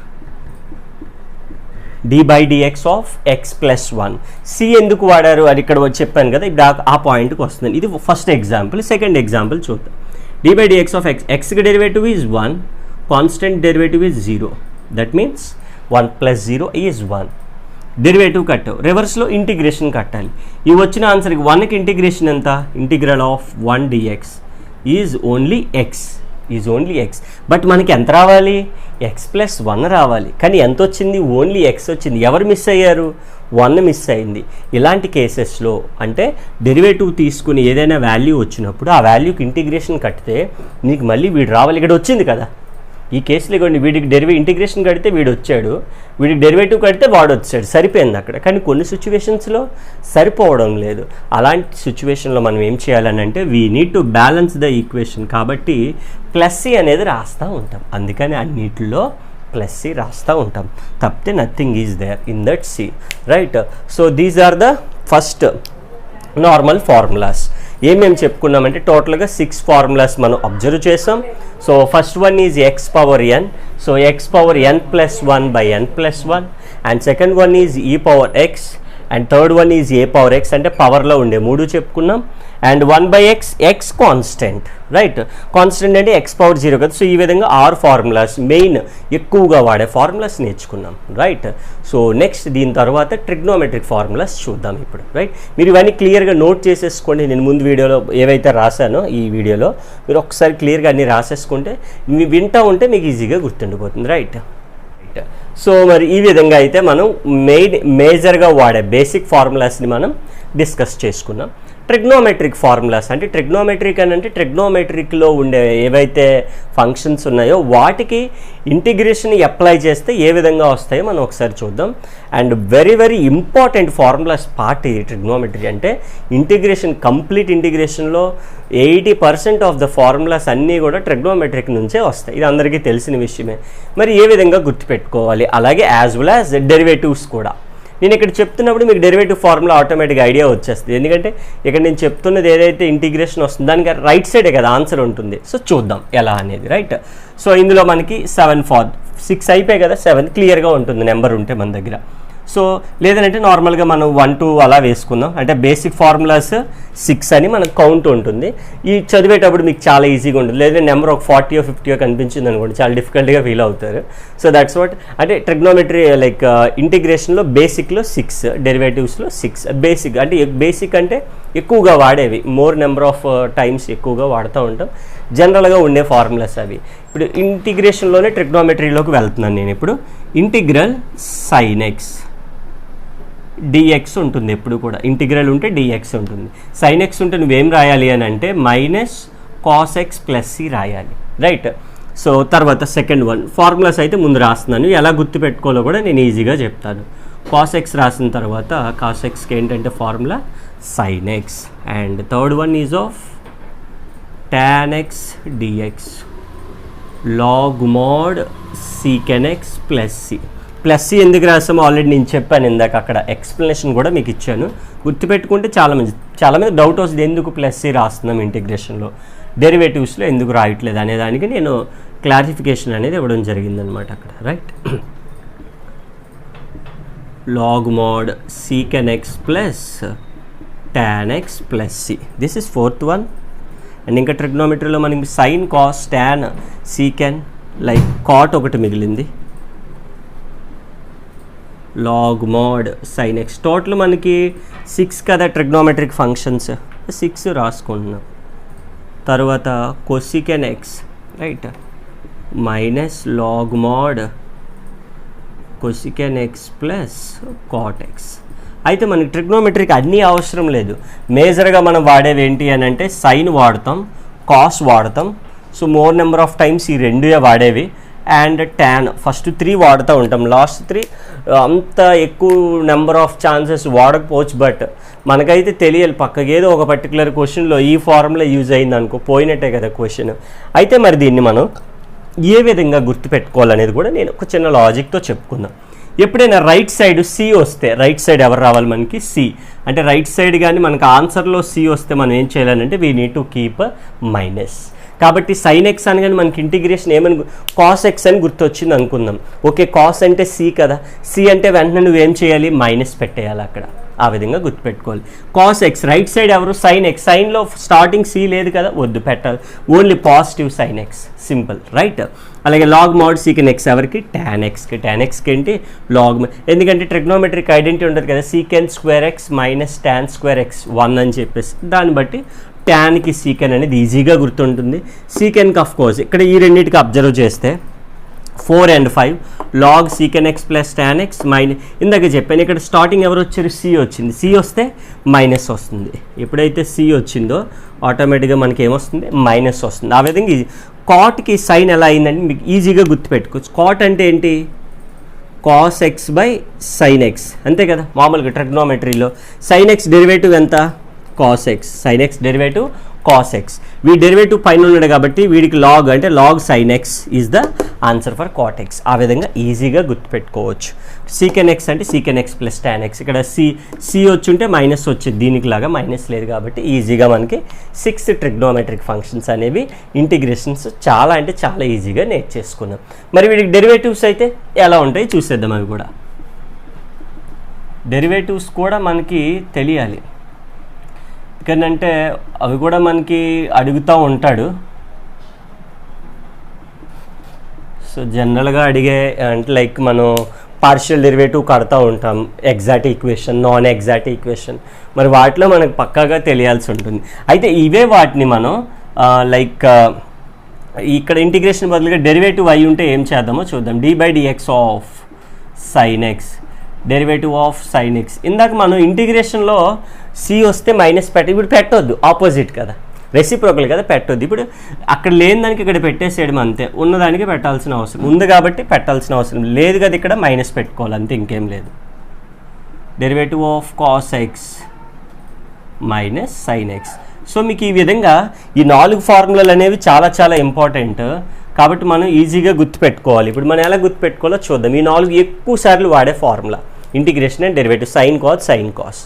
d/dx of x+1. c ఎందుకు వాడారు అది ఇక్కడ చెప్పాను కదా. ఇప్పుడు ఆ పాయింట్కి వస్తుంది. ఇది ఫస్ట్ ఎగ్జాంపుల్. సెకండ్ ఎగ్జాంపుల్ చూద్దాం. d/dx ఆఫ్ xకి derivative is 1, constant derivative is 0. That means 1 + 0 is 1. Derivative కట్టావు, రివర్స్లో ఇంటిగ్రేషన్ కట్టాలి. ఇవి వచ్చిన ఆన్సర్కి 1కి ఇంటిగ్రేషన్ ఎంత, integral of 1 dx is only x. But మనకి ఎంత రావాలి, x+1 రావాలి. కానీ ఎంత వచ్చింది, ఓన్లీ x వచ్చింది. ఎవరు మిస్ అయ్యారు, 1 మిస్ అయింది. ఇలాంటి కేసెస్లో అంటే డెరివేటివ్ తీసుకుని ఏదైనా వాల్యూ వచ్చినప్పుడు ఆ వాల్యూకి ఇంటిగ్రేషన్ కడితే నీకు మళ్ళీ వీడు రావాలి. ఇక్కడ వచ్చింది కదా ఈ కేసులో. ఇవ్వండి, వీడికి ఇంటిగ్రేషన్ కడితే వీడు వచ్చాడు, వీడికి డెరివేటివ్ కడితే వాడు వచ్చాడు, సరిపోయింది అక్కడ. కానీ కొన్ని సిచ్యువేషన్స్లో సరిపోవడం లేదు. అలాంటి సిచ్యువేషన్లో మనం ఏం చేయాలని అంటే we need to balance the equation. కాబట్టి +c అనేది రాస్తూ ఉంటాం. అందుకని అన్నిటిలో +c రాస్తూ ఉంటాం. తప్పితే nothing is there in that c, right. So these are the first normal formulas. ఏమేమి చెప్పుకున్నామంటే టోటల్గా 6 ఫార్ములాస్ మనం అబ్జర్వ్ చేసాం. So first one is x power n. So x power n+1/n+1. And second one is e power x. And third one is a power x. అంటే పవర్లో ఉండే 3 చెప్పుకున్నాం. And 1/x, x constant, right. Constant అంటే x పవర్ 0 కదా. సో ఈ విధంగా 6 ఫార్ములాస్ మెయిన్ ఎక్కువగా వాడే ఫార్ములాస్ నేర్చుకున్నాం, రైట్. సో నెక్స్ట్ దీని తర్వాత ట్రిగ్నోమెట్రిక్ ఫార్ములాస్ చూద్దాం ఇప్పుడు, రైట్. మీరు ఇవన్నీ క్లియర్గా నోట్ చేసేసుకోండి. నేను ముందు వీడియోలో ఏవైతే రాశానో ఈ వీడియోలో మీరు ఒకసారి క్లియర్గా అన్నీ రాసేసుకుంటే మీ వింటూ ఉంటే మీకు ఈజీగా గుర్తుండిపోతుంది, రైట్. సో మరి ఈ విధంగా అయితే మనం మేజర్గా వాడే బేసిక్ ఫార్ములాస్ని మనం డిస్కస్ చేసుకున్నాం. ట్రిగ్నోమెట్రిక్ ఫార్ములాస్ అంటే ట్రిగ్నోమెట్రిక్ అని అంటే ట్రిగ్నోమెట్రిక్లో ఉండే ఏవైతే ఫంక్షన్స్ ఉన్నాయో వాటికి ఇంటిగ్రేషన్ అప్లై చేస్తే ఏ విధంగా వస్తాయో మనం ఒకసారి చూద్దాం. And very very important formulas part ఈ ట్రిగ్నోమెట్రీ. అంటే ఇంటిగ్రేషన్, కంప్లీట్ ఇంటిగ్రేషన్లో 80% ఆఫ్ ద ఫార్ములాస్ అన్నీ కూడా ట్రిగ్నోమెట్రిక్ నుంచే వస్తాయి. ఇది అందరికీ తెలిసిన విషయమే. మరి ఏ విధంగా గుర్తుపెట్టుకోవాలి, అలాగే యాజ్ వెల్ యాజ్ డెరివేటివ్స్ కూడా. నేను ఇక్కడ చెప్తున్నప్పుడు మీకు డెరివేటివ్ ఫార్ములా ఆటోమేటిక్గా ఐడియా వచ్చేస్తుంది. ఎందుకంటే ఇక్కడ నేను చెప్తున్నది ఏదైతే ఇంటిగ్రేషన్ వస్తుంది దానికి రైట్ సైడే కదా ఆన్సర్ ఉంటుంది. సో చూద్దాం ఎలా అనేది, రైట్. సో ఇందులో మనకి 6 అయిపోయాయి కదా, 7 క్లియర్గా ఉంటుంది నెంబర్ ఉంటే మన దగ్గర. సో లేదంటే నార్మల్గా మనం 1 2 అలా వేసుకుందాం. అంటే బేసిక్ ఫార్ములాస్ 6 అని మనకు కౌంట్ ఉంటుంది. ఈ చదివేటప్పుడు మీకు చాలా ఈజీగా ఉంటుంది. లేదంటే నెంబర్ ఒక 40 or 50 కనిపించింది అనుకోండి, చాలా డిఫికల్ట్గా ఫీల్ అవుతారు. సో దట్స్ వాట్ అంటే ట్రిగ్నోమెట్రీ లైక్ ఇంటిగ్రేషన్లో బేసిక్లో 6, డెరివేటివ్స్లో 6. బేసిక్ అంటే బేసిక్ అంటే ఎక్కువగా వాడేవి, మోర్ నెంబర్ ఆఫ్ టైమ్స్ ఎక్కువగా వాడుతూ ఉంటాం. జనరల్గా ఉండే ఫార్ములాస్ అవి. ఇప్పుడు ఇంటిగ్రేషన్లోనే ట్రిగ్నోమెట్రీలోకి వెళ్తున్నాను నేను. ఇప్పుడు ఇంటిగ్రల్ sin x dx ఉంటుంది. ఎప్పుడు కూడా ఇంటిగ్రల్ ఉంటే dx ఉంటుంది. sin x ఉంటే నువ్వేం రాయాలి అని అంటే -cos x + c రాయాలి, రైట్. సో తర్వాత సెకండ్ వన్ ఫార్ములాస్ అయితే ముందు రాస్తున్నాను, ఎలా గుర్తుపెట్టుకోవాలో కూడా నేను ఈజీగా చెప్తాను. cos x రాసిన తర్వాత cos xకి ఏంటంటే formula sin x. And third one is of tan x dx log mod secant x plus c. Plus c ఎందుకు రాసామో ఆల్రెడీ నేను చెప్పాను ఇందాక, అక్కడ ఎక్స్ప్లెనేషన్ కూడా మీకు ఇచ్చాను, గుర్తుపెట్టుకుంటే చాలామంది డౌట్ వస్తుంది ఎందుకు ప్లస్ సి రాస్తున్నాం ఇంటిగ్రేషన్లో, డెరివేటివ్స్లో ఎందుకు రాయట్లేదు అనే దానికి నేను క్లారిఫికేషన్ అనేది ఇవ్వడం జరిగిందనమాట అక్కడ. Right, log mod secant x plus tan x plus c. This is fourth one. And ఇంకా ట్రిగ్నోమెట్రీలో మనకి sine cos tan secant like cot ఒకటి మిగిలింది. log mod sin x. Total మనకి 6 కదా ట్రిగ్నోమెట్రిక్ ఫంక్షన్స్, 6 రాసుకుంటున్నాం. తర్వాత cosecant x right minus log mod cosecant x plus cot x. అయితే మనకి ట్రిగ్నోమెట్రీకి అన్నీ అవసరం లేదు, మేజర్గా మనం వాడేవి ఏంటి అని అంటే సైన్ వాడతాం, కాస్ వాడతాం. So more number of times ఈ రెండుయే వాడేవి. అండ్ ట్యాన్ ఫస్ట్ 3 వాడుతూ ఉంటాం, లాస్ట్ 3 అంత ఎక్కువ నెంబర్ ఆఫ్ ఛాన్సెస్ వాడకపోవచ్చు, బట్ మనకైతే తెలియాలి పక్కకి ఏదో ఒక పర్టికులర్ క్వశ్చన్లో ఈ ఫార్ములా యూజ్ అయింది అనుకో పోయినట్టే కదా క్వశ్చన్. అయితే మరి దీన్ని మనం ఏ విధంగా గుర్తుపెట్టుకోవాలనేది కూడా నేను ఒక చిన్న లాజిక్తో చెప్పుకుందాం. ఎప్పుడైనా రైట్ సైడ్ సి వస్తే, రైట్ సైడ్ ఎవరు రావాలి మనకి సి, అంటే రైట్ సైడ్ కానీ మనకు ఆన్సర్లో సి వస్తే మనం ఏం చేయాలంటే we need to keep minus. కాబట్టి సైన్ ఎక్స్ అనగానే మనకి ఇంటిగ్రేషన్ ఏమని కాస్ ఎక్స్ అని గుర్తొచ్చింది అనుకుందాం. ఓకే, కాస్ అంటే సి కదా, సి అంటే వెంటనే నువ్వేం చేయాలి మైనస్ పెట్టేయాలి అక్కడ, ఆ విధంగా గుర్తుపెట్టుకోవాలి. కాస్ ఎక్స్ రైట్ సైడ్ ఎవరు సైన్ ఎక్స్, సైన్లో స్టార్టింగ్ సి లేదు కదా, వద్దు పెట్టాలి, only positive sign X, simple right. అలాగే లాగ్ మోడ్ సీకెన్ ఎక్స్ ఎవరికి tan ఎక్స్కి, tan ఎక్స్కి ఏంటి లాగ్, ఎందుకంటే ట్రిగ్నోమెట్రిక్ ఐడెంటిటీ ఉంటుంది కదా, సీకెన్ square X minus tan square x 1 అని చెప్పేసి, దాన్ని బట్టి ట్యాన్కి సీకెన్ అనేది ఈజీగా గుర్తుంటుంది. సీకెన్కి ఆఫ్ కోర్స్ ఇక్కడ ఈ రెండింటికి అబ్జర్వ్ చేస్తే 4 and 5 log secant x plus tan x minus, ఇందాక చెప్పాను ఇక్కడ స్టార్టింగ్ ఎవరు వచ్చారు సి వచ్చింది, సి వస్తే మైనస్ వస్తుంది. ఎప్పుడైతే సి వచ్చిందో ఆటోమేటిక్గా మనకి ఏమొస్తుంది మైనస్ వస్తుంది. ఆ విధంగా కాట్కి సైన్ ఎలా అయిందంటే మీకు ఈజీగా గుర్తుపెట్టుకోవచ్చు. కాట్ అంటే ఏంటి cos x by sine x, అంతే కదా మామూలుగా ట్రిగ్నోమెట్రీలో. సైన్ ఎక్స్ డెరివేటివ్ ఎంత cos x, sine x derivative cos x, వీడి డెరివేటివ్ పైన ఉన్నాడు కాబట్టి వీడికి లాగ్ అంటే log sine x is the answer for cot x. ఆ విధంగా ఈజీగా గుర్తుపెట్టుకోవచ్చు. సీకెన్ ఎక్స్ అంటే secant x plus tan x, ఇక్కడ సి వచ్చి ఉంటే మైనస్ వచ్చేది, దీనికి లాగా మైనస్ లేదు కాబట్టి ఈజీగా మనకి 6 ట్రిగ్నోమెట్రిక్ ఫంక్షన్స్ అనేవి ఇంటిగ్రేషన్స్ చాలా అంటే చాలా ఈజీగా నేర్చేసుకున్నాం. మరి వీడికి డెరివేటివ్స్ అయితే ఎలా ఉంటాయి చూసేద్దాం. అవి కూడా డెరివేటివ్స్ కూడా మనకి తెలియాలి, ఎందుకంటే అవి కూడా మనకి అడుగుతూ ఉంటాడు. సో జనరల్గా అడిగే అంటే లైక్ మనం పార్షియల్ డెరివేటివ్ కడతా ఉంటాం, exact equation, non exact equation, మరి వాటిలో మనకు పక్కాగా తెలియాల్సి ఉంటుంది. అయితే ఇవే వాటిని మనం లైక్ ఇక్కడ ఇంటిగ్రేషన్ బదులుగా డెరివేటివ్ అయి ఉంటే ఏం చేద్దామో చూద్దాం. d/dx of sign x, derivative of sign X. ఇందాక మనం ఇంటిగ్రేషన్లో సి వస్తే మైనస్ ఇప్పుడు పెట్టొద్దు, ఆపోజిట్ కదా, రెసిప్రోకల్ కదా, పెట్టొద్దు. ఇప్పుడు అక్కడ లేని దానికి ఇక్కడ పెట్టేసేయడం అంతే, ఉన్నదానికి పెట్టాల్సిన అవసరం ఉంది కాబట్టి పెట్టాల్సిన అవసరం లేదు కదా, ఇక్కడ మైనస్ పెట్టుకోవాలి అంతే, ఇంకేం లేదు. Derivative of cos x minus sine X. So మీకు ఈ విధంగా ఈ 4 ఫార్ములాలు అనేవి చాలా చాలా ఇంపార్టెంట్ కాబట్టి మనం ఈజీగా గుర్తుపెట్టుకోవాలి. ఇప్పుడు మనం ఎలా గుర్తుపెట్టుకోవాలో చూద్దాం. ఈ 4 ఎక్కువ సార్లు వాడే formula integration and derivative, sine cos.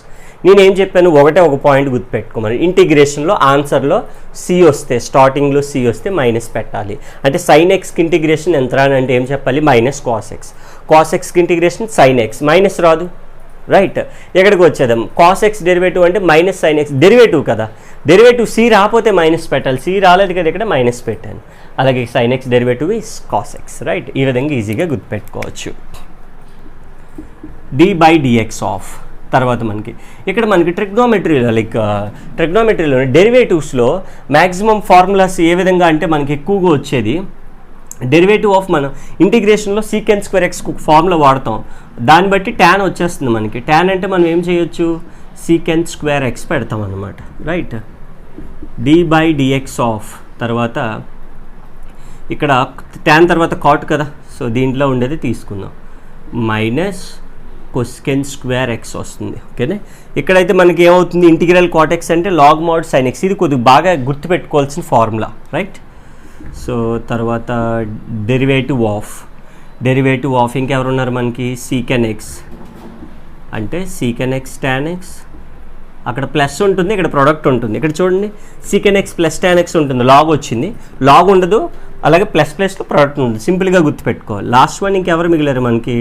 నేనేం చెప్పాను, ఒక పాయింట్ గుర్తుపెట్టుకోమని, ఇంటిగ్రేషన్లో ఆన్సర్లో సి వస్తే, స్టార్టింగ్లో సి వస్తే మైనస్ పెట్టాలి. అంటే సైన్ ఎక్స్కి ఇంటిగ్రేషన్ ఎంత అంటే ఏం చెప్పాలి మైనస్ కాస్ ఎక్స్, కాస్ ఎక్స్కి ఇంటిగ్రేషన్ సైన్ ఎక్స్, మైనస్ రాదు రైట్. ఎక్కడికి వచ్చేద్దాం, కాస్ ఎక్స్ డెరివేటివ్ అంటే మైనస్ సైన్ ఎక్స్, డెరివేటివ్ కదా, డెరివేటివ్ సి రాకపోతే మైనస్ పెట్టాలి, సి రాలేదు కదా ఇక్కడ మైనస్ పెట్టాను. అలాగే sine x derivative is cos x right. ఈ విధంగా ఈజీగా గుర్తుపెట్టుకోవచ్చు. d/dx ఆఫ్ తర్వాత మనకి ట్రిగ్నోమెట్రీలో లైక్ ట్రిగ్నోమెట్రీలో డెరివేటివ్స్లో మ్యాక్సిమం ఫార్ములాస్ ఏ విధంగా అంటే మనకి ఎక్కువగా వచ్చేది డెరివేటివ్ ఆఫ్, మనం ఇంటిగ్రేషన్లో సీకెన్ స్క్వేర్ ఎక్స్ ఫార్ములా వాడతాం, దాన్ని బట్టి tan వచ్చేస్తుంది మనకి. tan అంటే మనం ఏం చేయొచ్చు సీకెన్ స్క్వేర్ ఎక్స్ పెడతాం అనమాట రైట్. d/dx ఆఫ్ తర్వాత ఇక్కడ tan తర్వాత కాట్ కదా, సో దీంట్లో ఉండేది తీసుకుందాం మైనస్ కొసెకెన్ స్క్వేర్ ఎక్స్ వస్తుంది. ఓకేనా, ఇక్కడైతే మనకి ఏమవుతుంది, ఇంటిగ్రల్ కాట్ ఎక్స్ అంటే లాగ్ మోడ్ సైన్ ఎక్స్. ఇది కొద్దిగా బాగా గుర్తుపెట్టుకోవాల్సిన ఫార్ములా, రైట్. సో తర్వాత డెరివేటివ్ ఆఫ్ ఇంకెవరు ఉన్నారు మనకి, సీకెన్ ఎక్స్ అంటే సీకెన్ ఎక్స్ టాన్ ఎక్స్. అక్కడ ప్లస్ ఉంటుంది, ఇక్కడ ప్రొడక్ట్ ఉంటుంది. ఇక్కడ చూడండి సీకెన్ ఎక్స్ ప్లస్ టాన్ ఎక్స్ ఉంటుంది, లాగ్ వచ్చింది, లాగ్ ఉండదు, అలాగే ప్లస్ ప్లస్లో ప్రొడక్ట్ ఉంటుంది. సింపుల్గా గుర్తుపెట్టుకోవాలి. లాస్ట్ వన్ ఇంకెవరు మిగిలారు మనకి,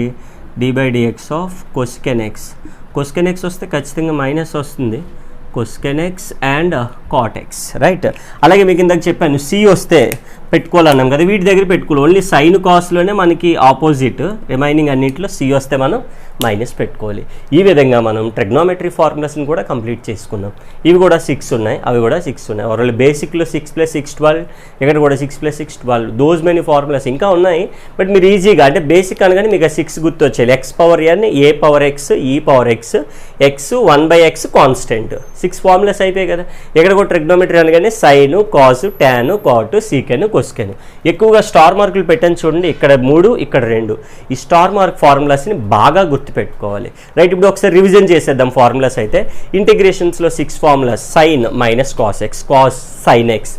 d/dx ఆఫ్ కొసెకెన్ ఎక్స్ వస్తే ఖచ్చితంగా మైనస్ వస్తుంది, cosecant x and cot x, right. అలాగే మీకు ఇందాక చెప్పాను సి వస్తే పెట్టుకోవాలన్నాం కదా, వీటి దగ్గర పెట్టుకోవాలి. ఓన్లీ సైన్ కాస్ట్లోనే మనకి ఆపోజిట్, రిమైనింగ్ అన్నింటిలో సి వస్తే మనం మైనస్ పెట్టుకోవాలి. ఈ విధంగా మనం ట్రిగ్నోమెట్రీ ఫార్ములాస్ని కూడా కంప్లీట్ చేసుకున్నాం. ఇవి కూడా 6 ఉన్నాయి, అవి కూడా 6 ఉన్నాయి. ఓవరాల్ బేసిక్లో 6 + 6 12, ఇక్కడ కూడా 6 + 6 12. దోస్ మెనీ ఫార్ములాస్ ఇంకా ఉన్నాయి, బట్ మీరు ఈజీగా అంటే బేసిక్ అనగానే మీకు 6 గుర్తు వచ్చేయాలి. x⁴n, a⁴x, e⁴x, x 1/x constant. 6 formulas అయిపోయాయి కదా. ఇక్కడ కూడా ట్రిగ్నోమెట్రీ అనగానే sine, cos, tan, cot, secant, cosecant. ఎక్కువగా స్టార్ మార్కులు పెట్టని చూడండి, ఇక్కడ 3, ఇక్కడ 2. ఈ స్టార్ మార్క్ ఫార్ములాస్ని బాగా గుర్తుపెట్టుకోవాలి, రైట్. ఇప్పుడు ఒకసారి రివిజన్ చేసేద్దాం ఫార్ములాస్ అయితే. ఇంటిగ్రేషన్స్లో 6 formulas, sine minus cos x, cos sine x,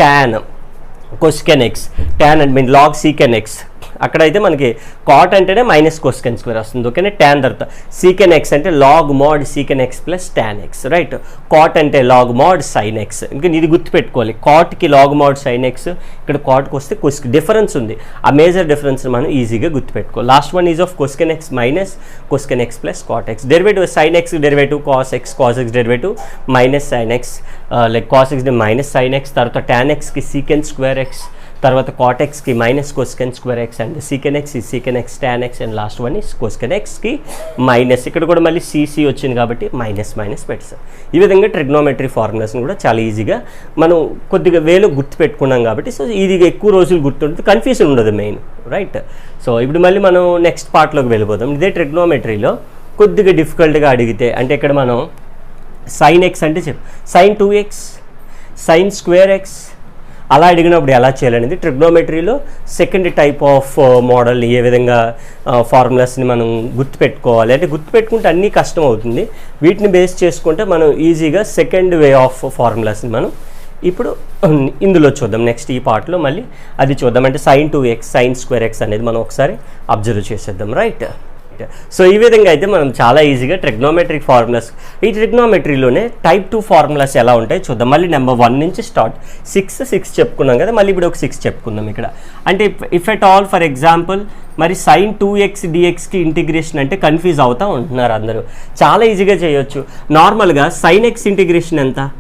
tan cosecant x, tan and mean log secant x. అక్కడైతే మనకి కాట్ అంటేనే మైనస్ కొసెకెన్ స్క్వేర్ వస్తుంది. ఓకేనా, టాన్ తర్వాత సీకెన్ ఎక్స్ అంటే log mod secant x plus tan x, right. Cot అంటే లాగ్ మోడ్ సైన్ ఎక్స్. ఇంకా ఇది గుర్తుపెట్టుకోవాలి, కాట్కి లాగ్ మోడ్ సైన్ ఎక్స్, ఇక్కడ కాట్కి వస్తే కొసెక్ డిఫరెన్స్ ఉంది. ఆ మేజర్ డిఫరెన్స్ మనం ఈజీగా గుర్తుపెట్టుకోవాలి. Last one is of cosecant x minus cosecant x plus cot x. Derivative sine x derivative cos x derivative minus sine x, like cos x minus sine x. తర్వాత టాన్ ఎక్స్కి సీకెన్ స్క్వేర్ ఎక్స్, తర్వాత కాట్ ఎక్స్కి minus cosecant square x, and secant x ఈ secant x tan x, and last one is cosecant ఎక్స్కి మైనస్. ఇక్కడ కూడా మళ్ళీ సిసి వచ్చింది కాబట్టి మైనస్ పెట్టాం. ఈ విధంగా ట్రిగ్నోమెట్రీ ఫార్ములాస్ని కూడా చాలా ఈజీగా మనం కొద్దిగా వేలో గుర్తుపెట్టుకున్నాం కాబట్టి సో ఈజీగా ఎక్కువ రోజులు గుర్తుంటుంది, కన్ఫ్యూజన్ ఉండదు మెయిన్, రైట్. సో ఇప్పుడు మళ్ళీ మనం నెక్స్ట్ పార్ట్లోకి వెళ్ళిపోతాం. ఇదే ట్రిగ్నోమెట్రీలో కొద్దిగా డిఫికల్ట్గా అడిగితే, అంటే ఇక్కడ మనం సైన్ ఎక్స్ అంటే sine 2x, sine square x అలా అడిగినప్పుడు ఎలా చేయాలనేది ట్రిగ్నోమెట్రీలో సెకండ్ టైప్ ఆఫ్ మోడల్. ఏ విధంగా ఫార్ములాస్ని మనం గుర్తుపెట్టుకోవాలి అంటే గుర్తుపెట్టుకుంటే అన్నీ కష్టం అవుతుంది. వీటిని బేస్ చేసుకుంటే మనం ఈజీగా సెకండ్ వే ఆఫ్ ఫార్ములాస్ని మనం ఇప్పుడు ఇందులో చూద్దాం. నెక్స్ట్ ఈ పార్ట్లో మళ్ళీ అది చూద్దాం. అంటే sine 2x, sine square X అనేది మనం ఒకసారి అబ్జర్వ్ చేసేద్దాం, రైట్. సో ఈ విధంగా అయితే మనం చాలా ఈజీగా ట్రిగ్నోమెట్రిక్ ఫార్ములాస్, ఈ ట్రిగ్నోమెట్రీలోనే టైప్ 2 ఫార్ములాస్ ఎలా ఉంటాయి చూద్దాం. మళ్ళీ నెంబర్ 1 నుంచి స్టార్ట్. 6 చెప్పుకున్నాం కదా, మళ్ళీ ఇప్పుడు ఒక 6 చెప్పుకుందాం ఇక్కడ. అంటే if at all for example మరి సైన్ 2x dxకి ఇంటిగ్రేషన్ అంటే కన్ఫ్యూజ్ అవుతూ ఉంటున్నారు అందరూ. చాలా ఈజీగా చేయొచ్చు. నార్మల్గా సైన్ ఎక్స్ ఇంటిగ్రేషన్ ఎంత,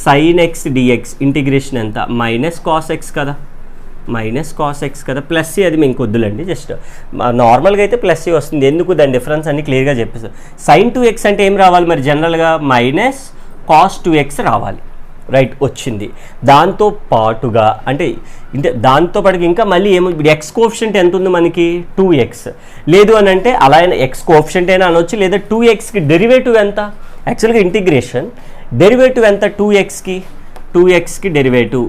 సైన్ ఎక్స్ డిఎక్స్ ఇంటిగ్రేషన్ ఎంత, మైనస్ కాస్ ఎక్స్ కదా, మైనస్ కాస్ ఎక్స్ కదా, ప్లస్ అది మీకు వద్దులండి, జస్ట్ నార్మల్గా అయితే ప్లస్ వస్తుంది. ఎందుకు దాని డిఫరెన్స్ అన్ని క్లియర్గా చెప్పేస్తాం. సైన్ 2x అంటే ఏం రావాలి మరి జనరల్గా, మైనస్ కాస్ 2x రావాలి, రైట్. వచ్చింది. దాంతో పాటుగా అంటే దాంతో పాటుగా ఇంకా మళ్ళీ ఏమో ఇప్పుడు ఎక్స్ కోఎఫిషియంట్ ఎంత ఉంది మనకి, 2x. లేదు అని అంటే అలా అయినా ఎక్స్ కోఎఫిషియంట్ అయినా అనొచ్చు, లేదా 2xకి డెరివేటివ్ ఎంత, యాక్చువల్గా ఇంటిగ్రేషన్ డెరివేటివ్ ఎంత 2xకి డెరివేటివ్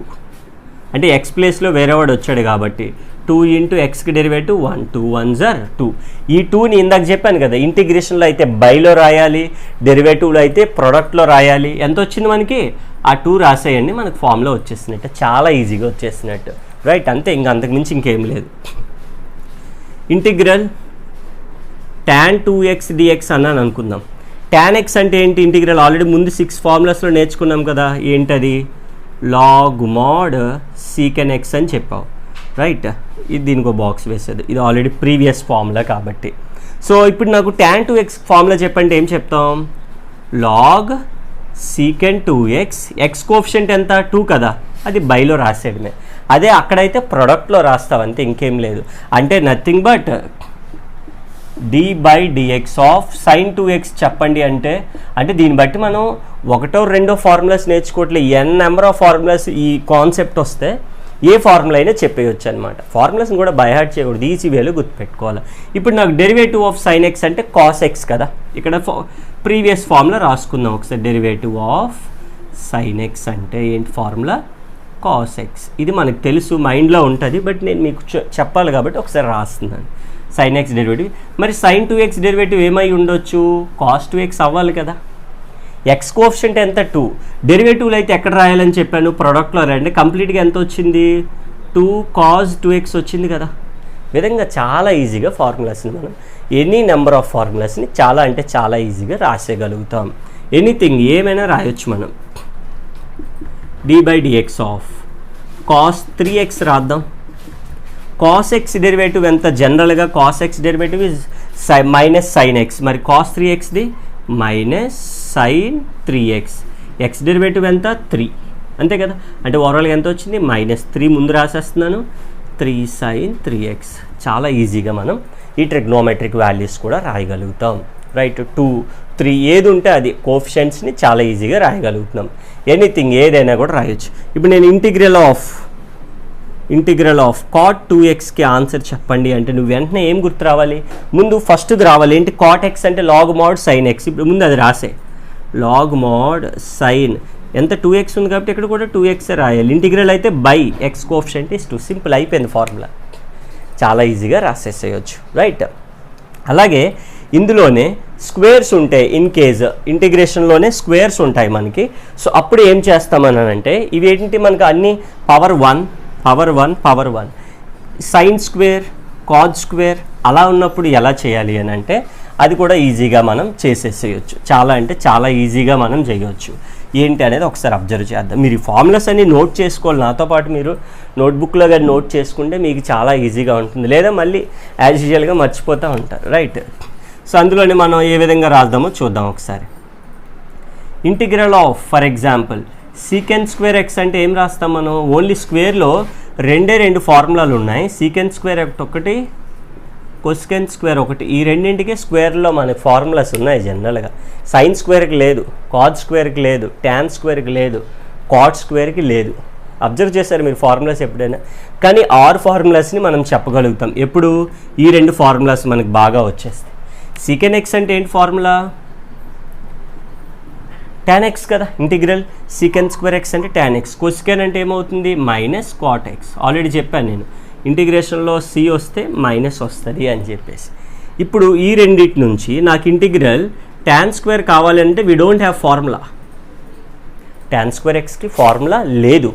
అంటే ఎక్స్ ప్లేస్లో వేరే వాడు వచ్చాడు కాబట్టి 2 × xకి డెరివేటివ్ 1, 2 1s are 2. ఈ 2ని ఇందాక చెప్పాను కదా, ఇంటిగ్రేషన్లో అయితే బైలో రాయాలి, డెరివేటివ్లో అయితే ప్రొడక్ట్లో రాయాలి. ఎంత వచ్చింది మనకి, ఆ 2 రాసేయండి, మనకు ఫామ్లో వచ్చేసినట్టు, చాలా ఈజీగా వచ్చేసినట్టు, రైట్. అంతే, ఇంకా అంతకుమించి ఇంకేం లేదు. ఇంటిగ్రల్ tan 2x dx అన్నాను అనుకుందాం. tan x అంటే ఏంటి, ఇంటిగ్రల్ ఆల్రెడీ ముందు 6 ఫార్ములాస్లో నేర్చుకున్నాం కదా, ఏంటది, లాగ్ మోడ్ సీకెన్ ఎక్స్ అని చెప్పావు, రైట్. ఇది దీనికి ఒక బాక్స్ వేసేది, ఇది ఆల్రెడీ ప్రీవియస్ ఫార్ములా కాబట్టి. సో ఇప్పుడు నాకు tan 2x ఫార్ములా చెప్పంటే ఏం చెప్తాం, లాగ్ సీకెన్ 2x, ఎక్స్ కోఎఫిషియంట్ ఎంత 2 కదా, అది బైలో రాసేయడమే. అదే అక్కడైతే ప్రొడక్ట్లో రాస్తావు అంతే, ఇంకేం లేదు. అంటే nothing but d/dx of sign 2x చెప్పండి అంటే దీన్ని బట్టి మనం 1 or 2 ఫార్ములాస్ నేర్చుకోవట్లేదు, n నెంబర్ ఆఫ్ ఫార్ములాస్ ఈ కాన్సెప్ట్ వస్తే ఏ ఫార్ములా అయినా చెప్పేయచ్చు అనమాట. ఫార్ములాస్ని కూడా బై హార్ట్ చేయకూడదు, ఈజీ వేలో గుర్తుపెట్టుకోవాలి. ఇప్పుడు నాకు డెరివేటివ్ ఆఫ్ సైన్ ఎక్స్ అంటే కాస్ ఎక్స్ కదా, ఇక్కడ ప్రీవియస్ ఫార్ములా రాసుకుందాం ఒకసారి. డెరివేటివ్ ఆఫ్ సైన్ ఎక్స్ అంటే ఏంటి ఫార్ములా, కాస్ ఎక్స్. ఇది మనకు తెలుసు, మైండ్లో ఉంటుంది, బట్ నేను మీకు చెప్పాలి కాబట్టి ఒకసారి రాస్తున్నాను. Sign x derivative. మరి సైన్ 2x డెరివేటివ్ ఏమై ఉండొచ్చు? కాస్ 2x అవ్వాలి కదా. ఎక్స్ కోఎఫిషియంట్ ఎంత? 2. డెరివేటివ్లు అయితే ఎక్కడ రాయాలని చెప్పాను? ప్రోడక్ట్లో రండి. కంప్లీట్గా ఎంత వచ్చింది? 2 cos 2x వచ్చింది కదా. విధంగా చాలా ఈజీగా ఫార్ములాస్ని మనం ఎనీ నెంబర్ ఆఫ్ ఫార్ములాస్ని చాలా అంటే చాలా ఈజీగా రాసేయగలుగుతాం. ఎనీథింగ్ ఏమైనా రాయొచ్చు మనం. d/dx ఆఫ్ cos 3x రాద్దాం. cos x డెరివేటివ్ ఎంత? జనరల్గా cos x derivative is minus sine x. మరి cos 3xది minus sine 3x. x derivative ఎంత? 3 అంతే కదా. అంటే ఓవరాల్గా ఎంత వచ్చింది? -3 ముందు రాసేస్తున్నాను. 3 sin 3x. చాలా ఈజీగా మనం ఈ ట్రిగ్నోమెట్రిక్ వాల్యూస్ కూడా రాయగలుగుతాం. రైట్, 2, 3 ఏది ఉంటే అది కోఎఫిషియెంట్స్ని చాలా ఈజీగా రాయగలుగుతున్నాం. ఎనీథింగ్ ఏదైనా కూడా రాయొచ్చు. ఇప్పుడు నేను ఇంటిగ్రల్ ఆఫ్ cot 2xకి ఆన్సర్ చెప్పండి అంటే నువ్వు వెంటనే ఏం గుర్తు రావాలి? ముందు ఫస్ట్ది రావాలి. ఏంటి? cot x అంటే log mod sin x. ఇప్పుడు ముందు అది రాసే. log mod sin ఎంత? 2x ఉంది కాబట్టి ఇక్కడ కూడా 2x రాయాలి. ఇంటిగ్రల్ అయితే by X coefficient is 2. Simple అయిపోయింది ఫార్ములా. చాలా ఈజీగా రాసేసేయచ్చు. రైట్, అలాగే ఇందులోనే స్క్వేర్స్ ఉంటాయి. ఇన్ కేజ్ ఇంటిగ్రేషన్లోనే స్క్వేర్స్ ఉంటాయి మనకి. సో అప్పుడు ఏం చేస్తామని అంటే ఇవి ఏంటి? మనకు అన్ని power 1 sine square, cause square అలా ఉన్నప్పుడు ఎలా చేయాలి అని అంటే అది కూడా ఈజీగా మనం చేసేసేయచ్చు. చాలా అంటే చాలా ఈజీగా మనం చేయవచ్చు. ఏంటి అనేది ఒకసారి అబ్జర్వ్ చేద్దాం. మీరు ఈ ఫార్ములాస్ అన్ని నోట్ చేసుకోవాలి. నాతో పాటు మీరు నోట్బుక్లో కానీ నోట్ చేసుకుంటే మీకు చాలా ఈజీగా ఉంటుంది. లేదా మళ్ళీ యాజ్ యూజువల్గా మర్చిపోతూ ఉంటారు. రైట్, సో అందులోనే మనం ఏ విధంగా రాద్దామో చూద్దాం ఒకసారి. Integral of for example second square x అంటే ఏం రాస్తాం మనం? ఓన్లీ స్క్వేర్లో రెండు ఫార్ములాలు ఉన్నాయి. సీకెండ్ స్క్వేర్ ఒకటి, కొసెకెండ్ స్క్వేర్ ఒకటి. ఈ రెండింటికి స్క్వేర్లో మనకి ఫార్ములాస్ ఉన్నాయి జనరల్గా. సైన్ స్క్వేర్కి లేదు, కాజ్ స్క్వేర్కి లేదు, ట్యాన్ స్క్వేర్కి లేదు, కాట్ స్క్వేర్కి లేదు. అబ్జర్వ్ చేశారు మీరు ఫార్ములాస్ ఎప్పుడైనా? కానీ 6 ఫార్ములాస్ని మనం చెప్పగలుగుతాం. ఎప్పుడు? ఈ 2 ఫార్ములాస్ మనకు బాగా వచ్చేస్తాయి. సీకెండ్ ఎక్స్ అంటే ఏంటి ఫార్ములా? tan x కదా. ఇంటిగ్రల్ సీకెండ్ స్క్వేర్ ఎక్స్ అంటే tan x. కొసెకెండ్ అంటే ఏమవుతుంది? Minus cot X. ఆల్రెడీ చెప్పాను నేను, ఇంటిగ్రేషన్లో సి వస్తే మైనస్ వస్తుంది అని చెప్పేసి. ఇప్పుడు ఈ రెండింటి నుంచి నాకు ఇంటిగ్రల్ tan స్క్వేర్ కావాలంటే we don't have formula. tan square ఎక్స్కి ఫార్ములా లేదు.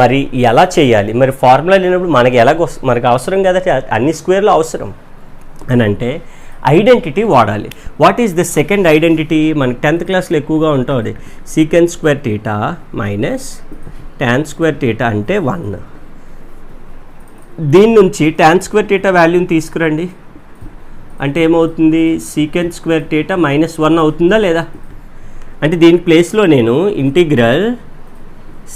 మరి ఎలా చేయాలి? మరి ఫార్ములా లేనప్పుడు మనకి అవసరం కదా, అన్ని స్క్వేర్లు అవసరం అని అంటే ఐడెంటిటీ వాడాలి. What is the second identity? మనకి 10th క్లాస్లో ఎక్కువగా ఉంటుంది. Secant square theta minus tan square theta అంటే 1. దీని నుంచి tan స్క్వేర్ థీటా వాల్యూని తీసుకురండి అంటే ఏమవుతుంది? సీకెండ్ స్క్వేర్ థీటా -1 అవుతుందా లేదా? అంటే దీని ప్లేస్లో నేను ఇంటిగ్రల్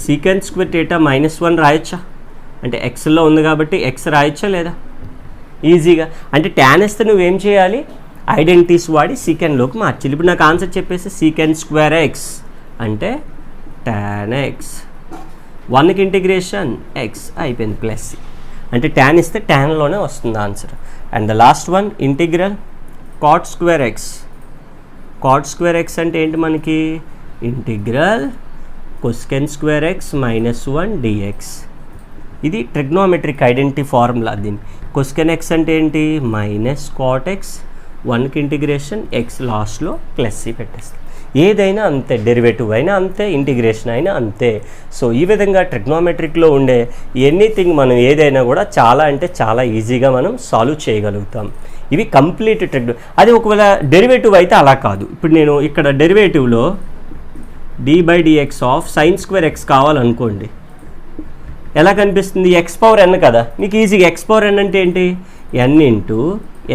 సీకెండ్ స్క్వేర్ థీటా -1 రాయొచ్చా? అంటే ఎక్స్లో ఉంది కాబట్టి ఎక్స్ రాయొచ్చా లేదా? ఈజీగా. అంటే tan వేస్తే నువ్వేం చేయాలి? ఐడెంటిటీస్ వాడి సీకెండ్లోకి మార్చాలి. ఇప్పుడు నాకు ఆన్సర్ చెప్పేసి సీకెండ్ స్క్వేర్ ఎక్స్ అంటే tan ఎక్స్, 1కి ఇంటిగ్రేషన్ ఎక్స్ అయిపోయింది ప్లస్ సి. అంటే tan ఇస్తే tanలోనే వస్తుంది answer. And the last one integral cot square x. Cot square x అంటే ఏంటి మనకి? Integral cosecant square x -1 dx. ఇది ట్రిగ్నోమెట్రిక్ ఐడెంటిటీ ఫార్ములా. దీన్ని కొసెకెండ్ ఎక్స్ అంటే ఏంటి? మైనస్ కాట్ ఎక్స్, 1కి ఇంటిగ్రేషన్ ఎక్స్, లాస్ట్లో ప్లస్ సి పెట్టేస్తాం. ఏదైనా అంతే, డెరివేటివ్ అయినా అంతే, ఇంటిగ్రేషన్ అయినా అంతే. సో ఈ విధంగా ట్రిగ్నోమెట్రిక్లో ఉండే ఎనీథింగ్ మనం ఏదైనా కూడా చాలా అంటే చాలా ఈజీగా మనం సాల్వ్ చేయగలుగుతాం. ఇవి కంప్లీట్ అది ఒకవేళ డెరివేటివ్ అయితే అలా కాదు. ఇప్పుడు నేను ఇక్కడ డెరివేటివ్లో d/dx of sine square x కావాలనుకోండి, ఎలా కనిపిస్తుంది? ఎక్స్ పవర్ n కదా. మీకు ఈజీగా ఎక్స్ పవర్ n అంటే ఏంటి? n into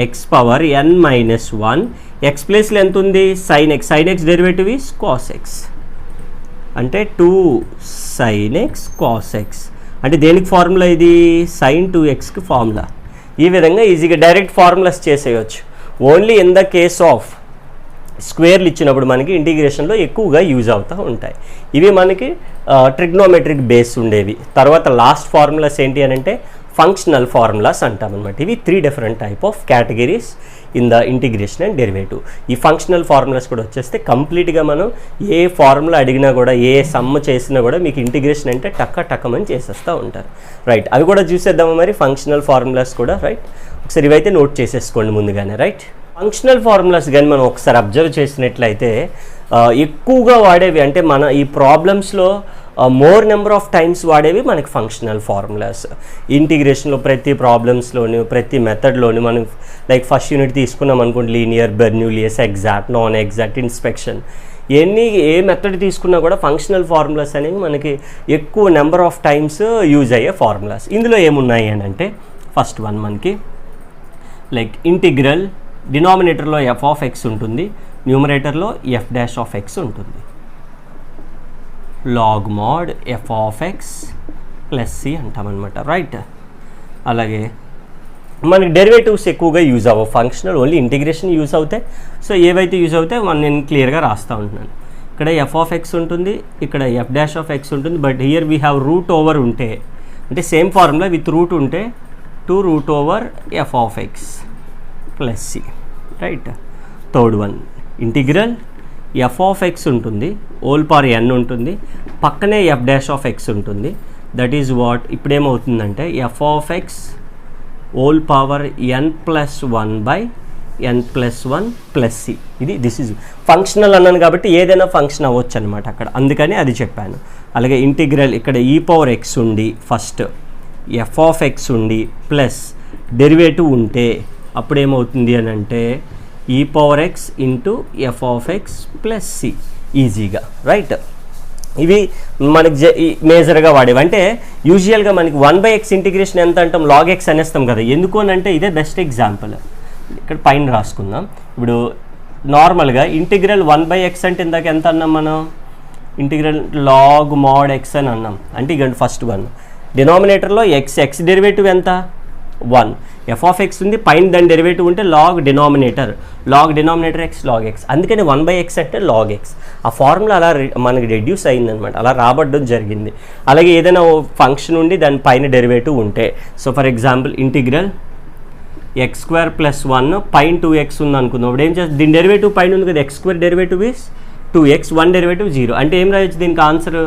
x power n-1. X ప్లేస్లో ఎంత ఉంది? Sign X. Sine x derivative is cos X అంటే 2 sin x cos x. అంటే దేనికి ఫార్ములా ఇది? sin 2xకి ఫార్ములా. ఈ విధంగా ఈజీగా డైరెక్ట్ ఫార్ములాస్ చేసేయచ్చు. Only in the case of స్క్వేర్లు ఇచ్చినప్పుడు మనకి ఇంటిగ్రేషన్లో ఎక్కువగా యూజ్ అవుతూ ఉంటాయి. ఇవి మనకి ట్రిగ్నోమెట్రిక్ బేస్ ఉండేవి. తర్వాత లాస్ట్ ఫార్ములాస్ ఏంటి అని అంటే ఫంక్షనల్ ఫార్ములాస్ అంటామన్నమాట. ఇవి 3 different type of categories. In the integration and derivative. ఈ ఫంక్షనల్ ఫార్ములాస్ కూడా వచ్చేస్తే కంప్లీట్గా మనం ఏ ఫార్ములా అడిగినా కూడా ఏ సమ్ చేసినా కూడా మీకు ఇంటిగ్రేషన్ అంటే టక్కమని చేసేస్తూ ఉంటారు. రైట్, అవి కూడా చూసేద్దాము మరి ఫంక్షనల్ ఫార్ములాస్ కూడా. రైట్, ఒకసారి ఇవైతే నోట్ చేసేసుకోండి ముందుగానే. రైట్, ఫంక్షనల్ ఫార్ములాస్ కానీ మనం ఒకసారి అబ్జర్వ్ చేసినట్లయితే ఎక్కువగా వాడేవి అంటే మన ఈ ప్రాబ్లమ్స్లో మోర్ నెంబర్ ఆఫ్ టైమ్స్ వాడేవి మనకి ఫంక్షనల్ ఫార్ములాస్. ఇంటిగ్రేషన్లో ప్రతి ప్రాబ్లమ్స్లోని ప్రతి మెథడ్లోని మనం లైక్ ఫస్ట్ యూనిట్ తీసుకున్నాం అనుకోండి, linear, Bernoulli's, exact, non exact, inspection, ఏ మెథడ్ తీసుకున్నా కూడా ఫంక్షనల్ ఫార్ములాస్ అనేవి మనకి ఎక్కువ నెంబర్ ఆఫ్ టైమ్స్ యూజ్ అయ్యే ఫార్ములాస్. ఇందులో ఏమున్నాయి అని అంటే ఫస్ట్ వన్ మనకి లైక్ ఇంటిగ్రల్, డినామినేటర్లో ఎఫ్ ఆఫ్ ఎక్స్ ఉంటుంది, న్యూమరేటర్లో ఎఫ్ డాష్ ఆఫ్ ఎక్స్ ఉంటుంది. Log mod f of x plus C అంటామన్నమాట. రైట్, అలాగే మనకి డెరివేటివ్స్ ఎక్కువగా యూజ్ అవ్వవు, ఫంక్షనల్ ఓన్లీ ఇంటిగ్రేషన్ యూజ్ అవుతాయి. సో ఏవైతే యూజ్ అవుతాయి నేను క్లియర్గా రాస్తూ ఉంటున్నాను. ఇక్కడ ఎఫ్ ఆఫ్ ఎక్స్ ఉంటుంది, ఇక్కడ ఎఫ్ డాష్ ఆఫ్ ఎక్స్ ఉంటుంది. But here we have root over ఉంటే అంటే సేమ్ ఫార్ములా విత్ రూట్ ఉంటే 2 root over f of x plus C. Right, third one integral f of x ఉంటుంది, ఓల్ పవర్ ఎన్ ఉంటుంది, పక్కనే ఎఫ్ డాష్ ఆఫ్ ఎక్స్ ఉంటుంది. దట్ ఈజ్ వాట్ ఇప్పుడేమవుతుందంటే f of x whole power n plus 1 by n plus 1 plus C. This is functional అన్నాను కాబట్టి ఏదైనా ఫంక్షన్ అవ్వచ్చు అనమాట అక్కడ, అందుకని అది చెప్పాను. అలాగే ఇంటిగ్రల్ ఇక్కడ ఈ పవర్ ఎక్స్ ఉండి ఫస్ట్ ఎఫ్ ఆఫ్ ఎక్స్ ఉండి ప్లస్ డెరివేటివ్ ఉంటే అప్పుడేమవుతుంది అని అంటే ఈ power x into f of x plus c ఈజీగా. రైట్, ఇవి మనకి మేజర్గా వాడేవి. అంటే యూజువల్గా మనకి 1/x ఇంటిగ్రేషన్ ఎంత అంటాం, లాగ్ ఎక్స్ అనేస్తాం కదా. ఎందుకు అని అంటే ఇదే బెస్ట్ ఎగ్జాంపుల్. ఇక్కడ పైన రాసుకుందాం. ఇప్పుడు నార్మల్గా ఇంటిగ్రల్ 1/x అంటే ఇందాక ఎంత అన్నాం మనం, ఇంటిగ్రల్ లాగ్ మోడ్ ఎక్స్ అని అన్నాం. అంటే ఇక ఫస్ట్ వన్ డినామినేటర్లో ఎక్స్ డెరివేటివ్ ఎంత 1, ఎఫ్ ఆఫ్ ఎక్స్ ఉంది, పైన దాని డెరివేటివ్ ఉంటే log denominator x log x. అందుకని 1/x అంటే లాగ్ ఎక్స్. ఆ ఫార్ములా అలా మనకి రెడ్యూస్ అయిందనమాట, అలా రాబడ్డం జరిగింది. అలాగే ఏదైనా ఫంక్షన్ ఉండి దాని పైన డెరివేటివ్ ఉంటే, so for example integral x² + 1 పైన 2x ఉంది అనుకుందాం. ఇప్పుడు ఏం చేస్తుంది, దీని డెరివేటివ్ పైన ఉంది కదా, x² derivative is 2x, 1 derivative 0. అంటే ఏం రాయొచ్చు దీనికి ఆన్సర్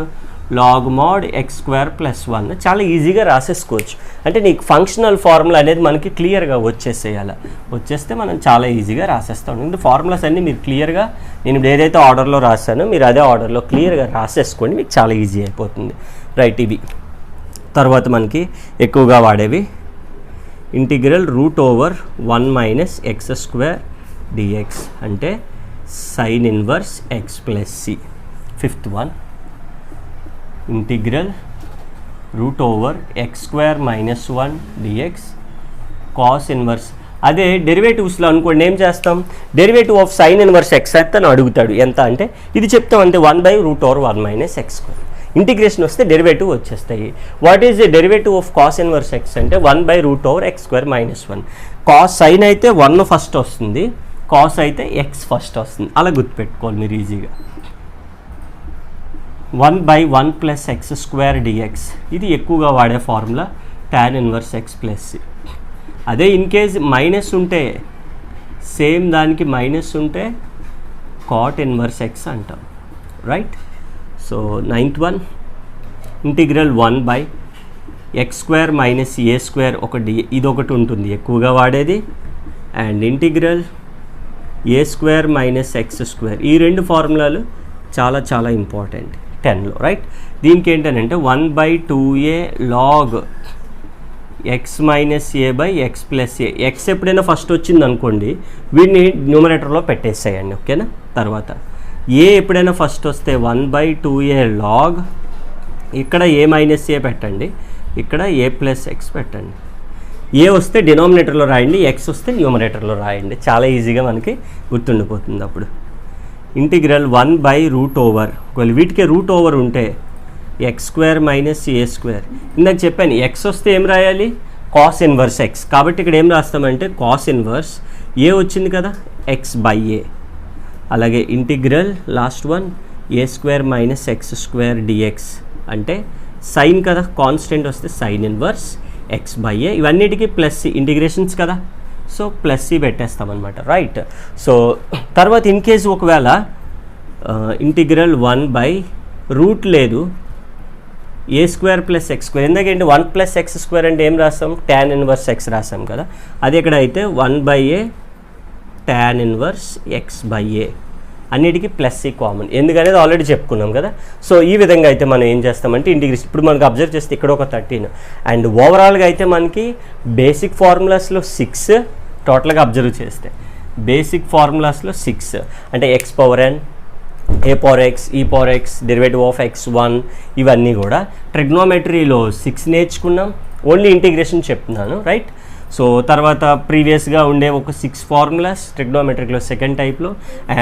లాగ్ మోడ్ x² + 1. చాలా ఈజీగా రాసేసుకోవచ్చు. అంటే నీకు ఫంక్షనల్ ఫార్ములా అనేది మనకి క్లియర్గా వచ్చేస్తే మనం చాలా ఈజీగా రాసేస్తాం. ఎందుకంటే ఫార్ములాస్ అన్నీ మీరు క్లియర్గా నేను ఏదైతే ఆర్డర్లో రాశానో మీరు అదే ఆర్డర్లో క్లియర్గా రాసేసుకోండి, మీకు చాలా ఈజీ అయిపోతుంది. రైట్, ఇవి తర్వాత మనకి ఎక్కువగా వాడేవి integral root over 1 - x² dx అంటే sine inverse x plus C. Fifth one integral root over x² - 1 dx cos inverse. అదే డెరివేటివ్స్లో అనుకోండి ఏం చేస్తాం, derivative of sine inverse x అయితే అని అడుగుతాడు, ఎంత అంటే ఇది చెప్తాం అంతే 1/√1 - x². ఇంటిగ్రేషన్ వస్తే డెరివేటివ్ వచ్చేస్తాయి. What is the derivative of cos inverse x అంటే 1/√x² - 1. కాస్ సైన్ అయితే 1 ఫస్ట్ వస్తుంది, కాస్ అయితే x ఫస్ట్ వస్తుంది. అలా గుర్తుపెట్టుకోవాలి మీరు ఈజీగా. 1/1 + x² dx ఇది ఎక్కువగా వాడే formula tan inverse x plus సి. అదే ఇన్ కేస్ మైనస్ ఉంటే సేమ్ దానికి మైనస్ ఉంటే కాట్ ఇన్వర్స్ x అంటాం. Right, so ninth one integral 1/x² - a² ఒకటి ఇది ఒకటి ఉంటుంది ఎక్కువగా వాడేది. And integral a² - x². ఈ రెండు ఫార్ములాలు చాలా చాలా ఇంపార్టెంట్ 10లో. రైట్, దీనికి ఏంటంటే 1/2a log x - a/x + a. x ఎప్పుడైనా ఫస్ట్ వచ్చింది అనుకోండి వీడిని న్యూమరేటర్లో పెట్టేసేయండి, ఓకేనా. తర్వాత ఏ ఎప్పుడైనా ఫస్ట్ వస్తే 1/2a log ఇక్కడ a - a పెట్టండి, ఇక్కడ a + x పెట్టండి. ఏ వస్తే డినామినేటర్లో రాయండి, ఎక్స్ వస్తే న్యూమరేటర్లో రాయండి. చాలా ఈజీగా మనకి గుర్తుండిపోతుంది. అప్పుడు ఇంటిగ్రల్ 1/√, ఒకవేళ వీటికే రూట్ ఓవర్ ఉంటే x² - a². ఇందాక చెప్పాను ఎక్స్ వస్తే ఏం రాయాలి, కాస్ ఇన్వర్స్ ఎక్స్. కాబట్టి ఇక్కడ ఏం రాస్తామంటే కాస్ ఇన్వర్స్ ఏ వచ్చింది కదా x/a. అలాగే integral last one a² - x² dx అంటే సైన్ కదా, కాన్స్టెంట్ వస్తే సైన్ ఇన్వర్స్ x/a. ఇవన్నిటికీ ప్లస్ ఇంటిగ్రేషన్స్ కదా, సో ప్లస్ సి పెట్టేస్తాం అనమాట, రైట్. సో తర్వాత ఇన్ కేసు ఒకవేళ ఇంటిగ్రల్ 1/రూట్ లేదు, ఏ స్క్వేర్ ప్లస్ ఎక్స్ స్క్వేర్, ఎందుకంటే 1 + x² అంటే ఏం రాస్తాం, tan 1x రాస్తాం కదా. అది ఇక్కడ అయితే 1/a tan 1x/a, అన్నిటికీ ప్లస్ సి కామన్, ఎందుకనేది ఆల్రెడీ చెప్పుకున్నాం కదా. సో ఈ విధంగా అయితే మనం ఏం చేస్తామంటే ఇంటిగ్రేషన్, ఇప్పుడు మనకు అబ్జర్వ్ చేస్తే ఇక్కడ ఒక 13 అండ్ ఓవరాల్గా అయితే మనకి బేసిక్ ఫార్ములాస్లో 6 టోటల్గా అబ్జర్వ్ చేస్తే, బేసిక్ ఫార్ములాస్లో 6 అంటే x⁴n, a⁴x, e⁴x, derivative of x1, ఇవన్నీ కూడా ట్రిగ్నోమెట్రీలో 6 నేర్చుకున్నాం. ఓన్లీ ఇంటిగ్రేషన్ చెప్తున్నాను, రైట్. సో తర్వాత ప్రీవియస్గా ఉండే ఒక 6 ఫార్ములాస్ ట్రిగ్నోమెట్రిక్లో సెకండ్ టైప్లో,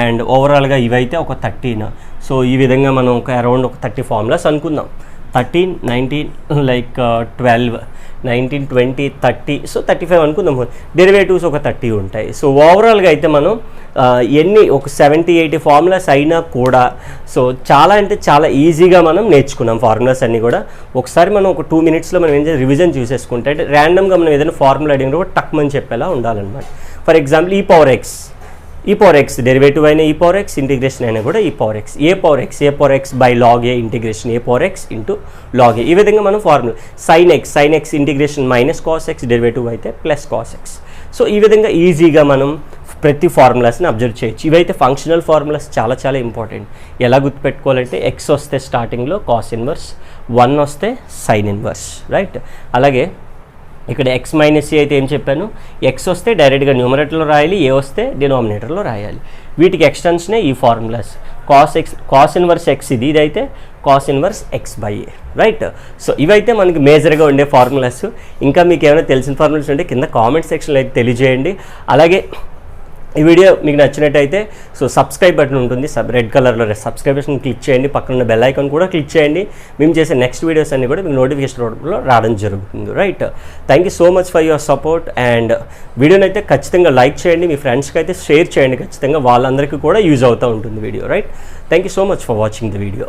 అండ్ ఓవరాల్గా ఇవైతే ఒక 13. సో ఈ విధంగా మనం ఒక అరౌండ్ ఒక 30 ఫార్ములాస్ అనుకుందాం. 13, 19, లైక్ 12, 19, 20, 30, సో 35 అనుకుందాం. డెరివేటివ్స్ ఒక 30 ఉంటాయి. సో ఓవరాల్గా అయితే మనం ఎన్ని ఒక 70-80 ఫార్ములాస్ అయినా కూడా సో చాలా అంటే చాలా ఈజీగా మనం నేర్చుకున్నాం ఫార్ములాస్ అన్నీ కూడా. ఒకసారి మనం ఒక 2 మినిట్స్లో మనం ఏం చేయాలి, రివిజన్ చూసేసుకుంటే అంటే ర్యాండమ్గా మనం ఏదైనా ఫార్ములా అడిగినా కూడా టక్మని చెప్పేలా ఉండాలన్నమాట. ఫర్ ఎగ్జాంపుల్ e⁴x డెరివేటివ్ అయిన e⁴x, ఇంటిగ్రేషన్ అయినా కూడా e⁴x, a⁴x by log a integration a⁴x into log a. ఈ విధంగా మనం formula sin x integration minus cos x derivative అయితే ప్లస్ cos x. సో ఈ విధంగా ఈజీగా మనం ప్రతి ఫార్ములాస్ని అబ్జర్వ్ చేయొచ్చు. ఇవైతే ఫంక్షనల్ ఫార్ములాస్ చాలా చాలా ఇంపార్టెంట్. ఎలా గుర్తుపెట్టుకోవాలంటే x వస్తే స్టార్టింగ్లో cos 1, 1 వస్తే sin 1, రైట్. అలాగే ఇక్కడ x మైనస్ ఏ అయితే ఏం చెప్పాను, x వస్తే డైరెక్ట్గా న్యూమరేటర్లో రాయాలి, ఏ వస్తే డినామినేటర్లో రాయాలి. వీటికి ఎక్స్టెన్షనే ఈ ఫార్ములాస్. cos 1x ఇదైతే cos 1x/a, రైట్. సో ఇవైతే మనకి మేజర్గా ఉండే ఫార్ములాస్. ఇంకా మీకు ఏమైనా తెలిసిన ఫార్ములాస్ ఉంటే కింద కామెంట్ సెక్షన్లో అయితే తెలియజేయండి. అలాగే ఈ వీడియో మీకు నచ్చినట్టయితే సో సబ్స్క్రైబ్ బటన్ ఉంటుంది, రెడ్ కలర్లో సబ్స్క్రిప్షన్ క్లిక్ చేయండి, పక్కన ఉన్న బెల్ ఐకాన్ కూడా క్లిక్ చేయండి. మేము చేసే నెక్స్ట్ వీడియోస్ అన్ని కూడా మీకు నోటిఫికేషన్ రూపంలో రావడం జరుగుతుంది, right. Thank you so much for your support. And వీడియోని అయితే ఖచ్చితంగా లైక్ చేయండి, మీ ఫ్రెండ్స్కి అయితే షేర్ చేయండి ఖచ్చితంగా, వాళ్ళందరికీ కూడా యూజ్ అవుతూ ఉంటుంది video, right. Thank you so much for watching the video.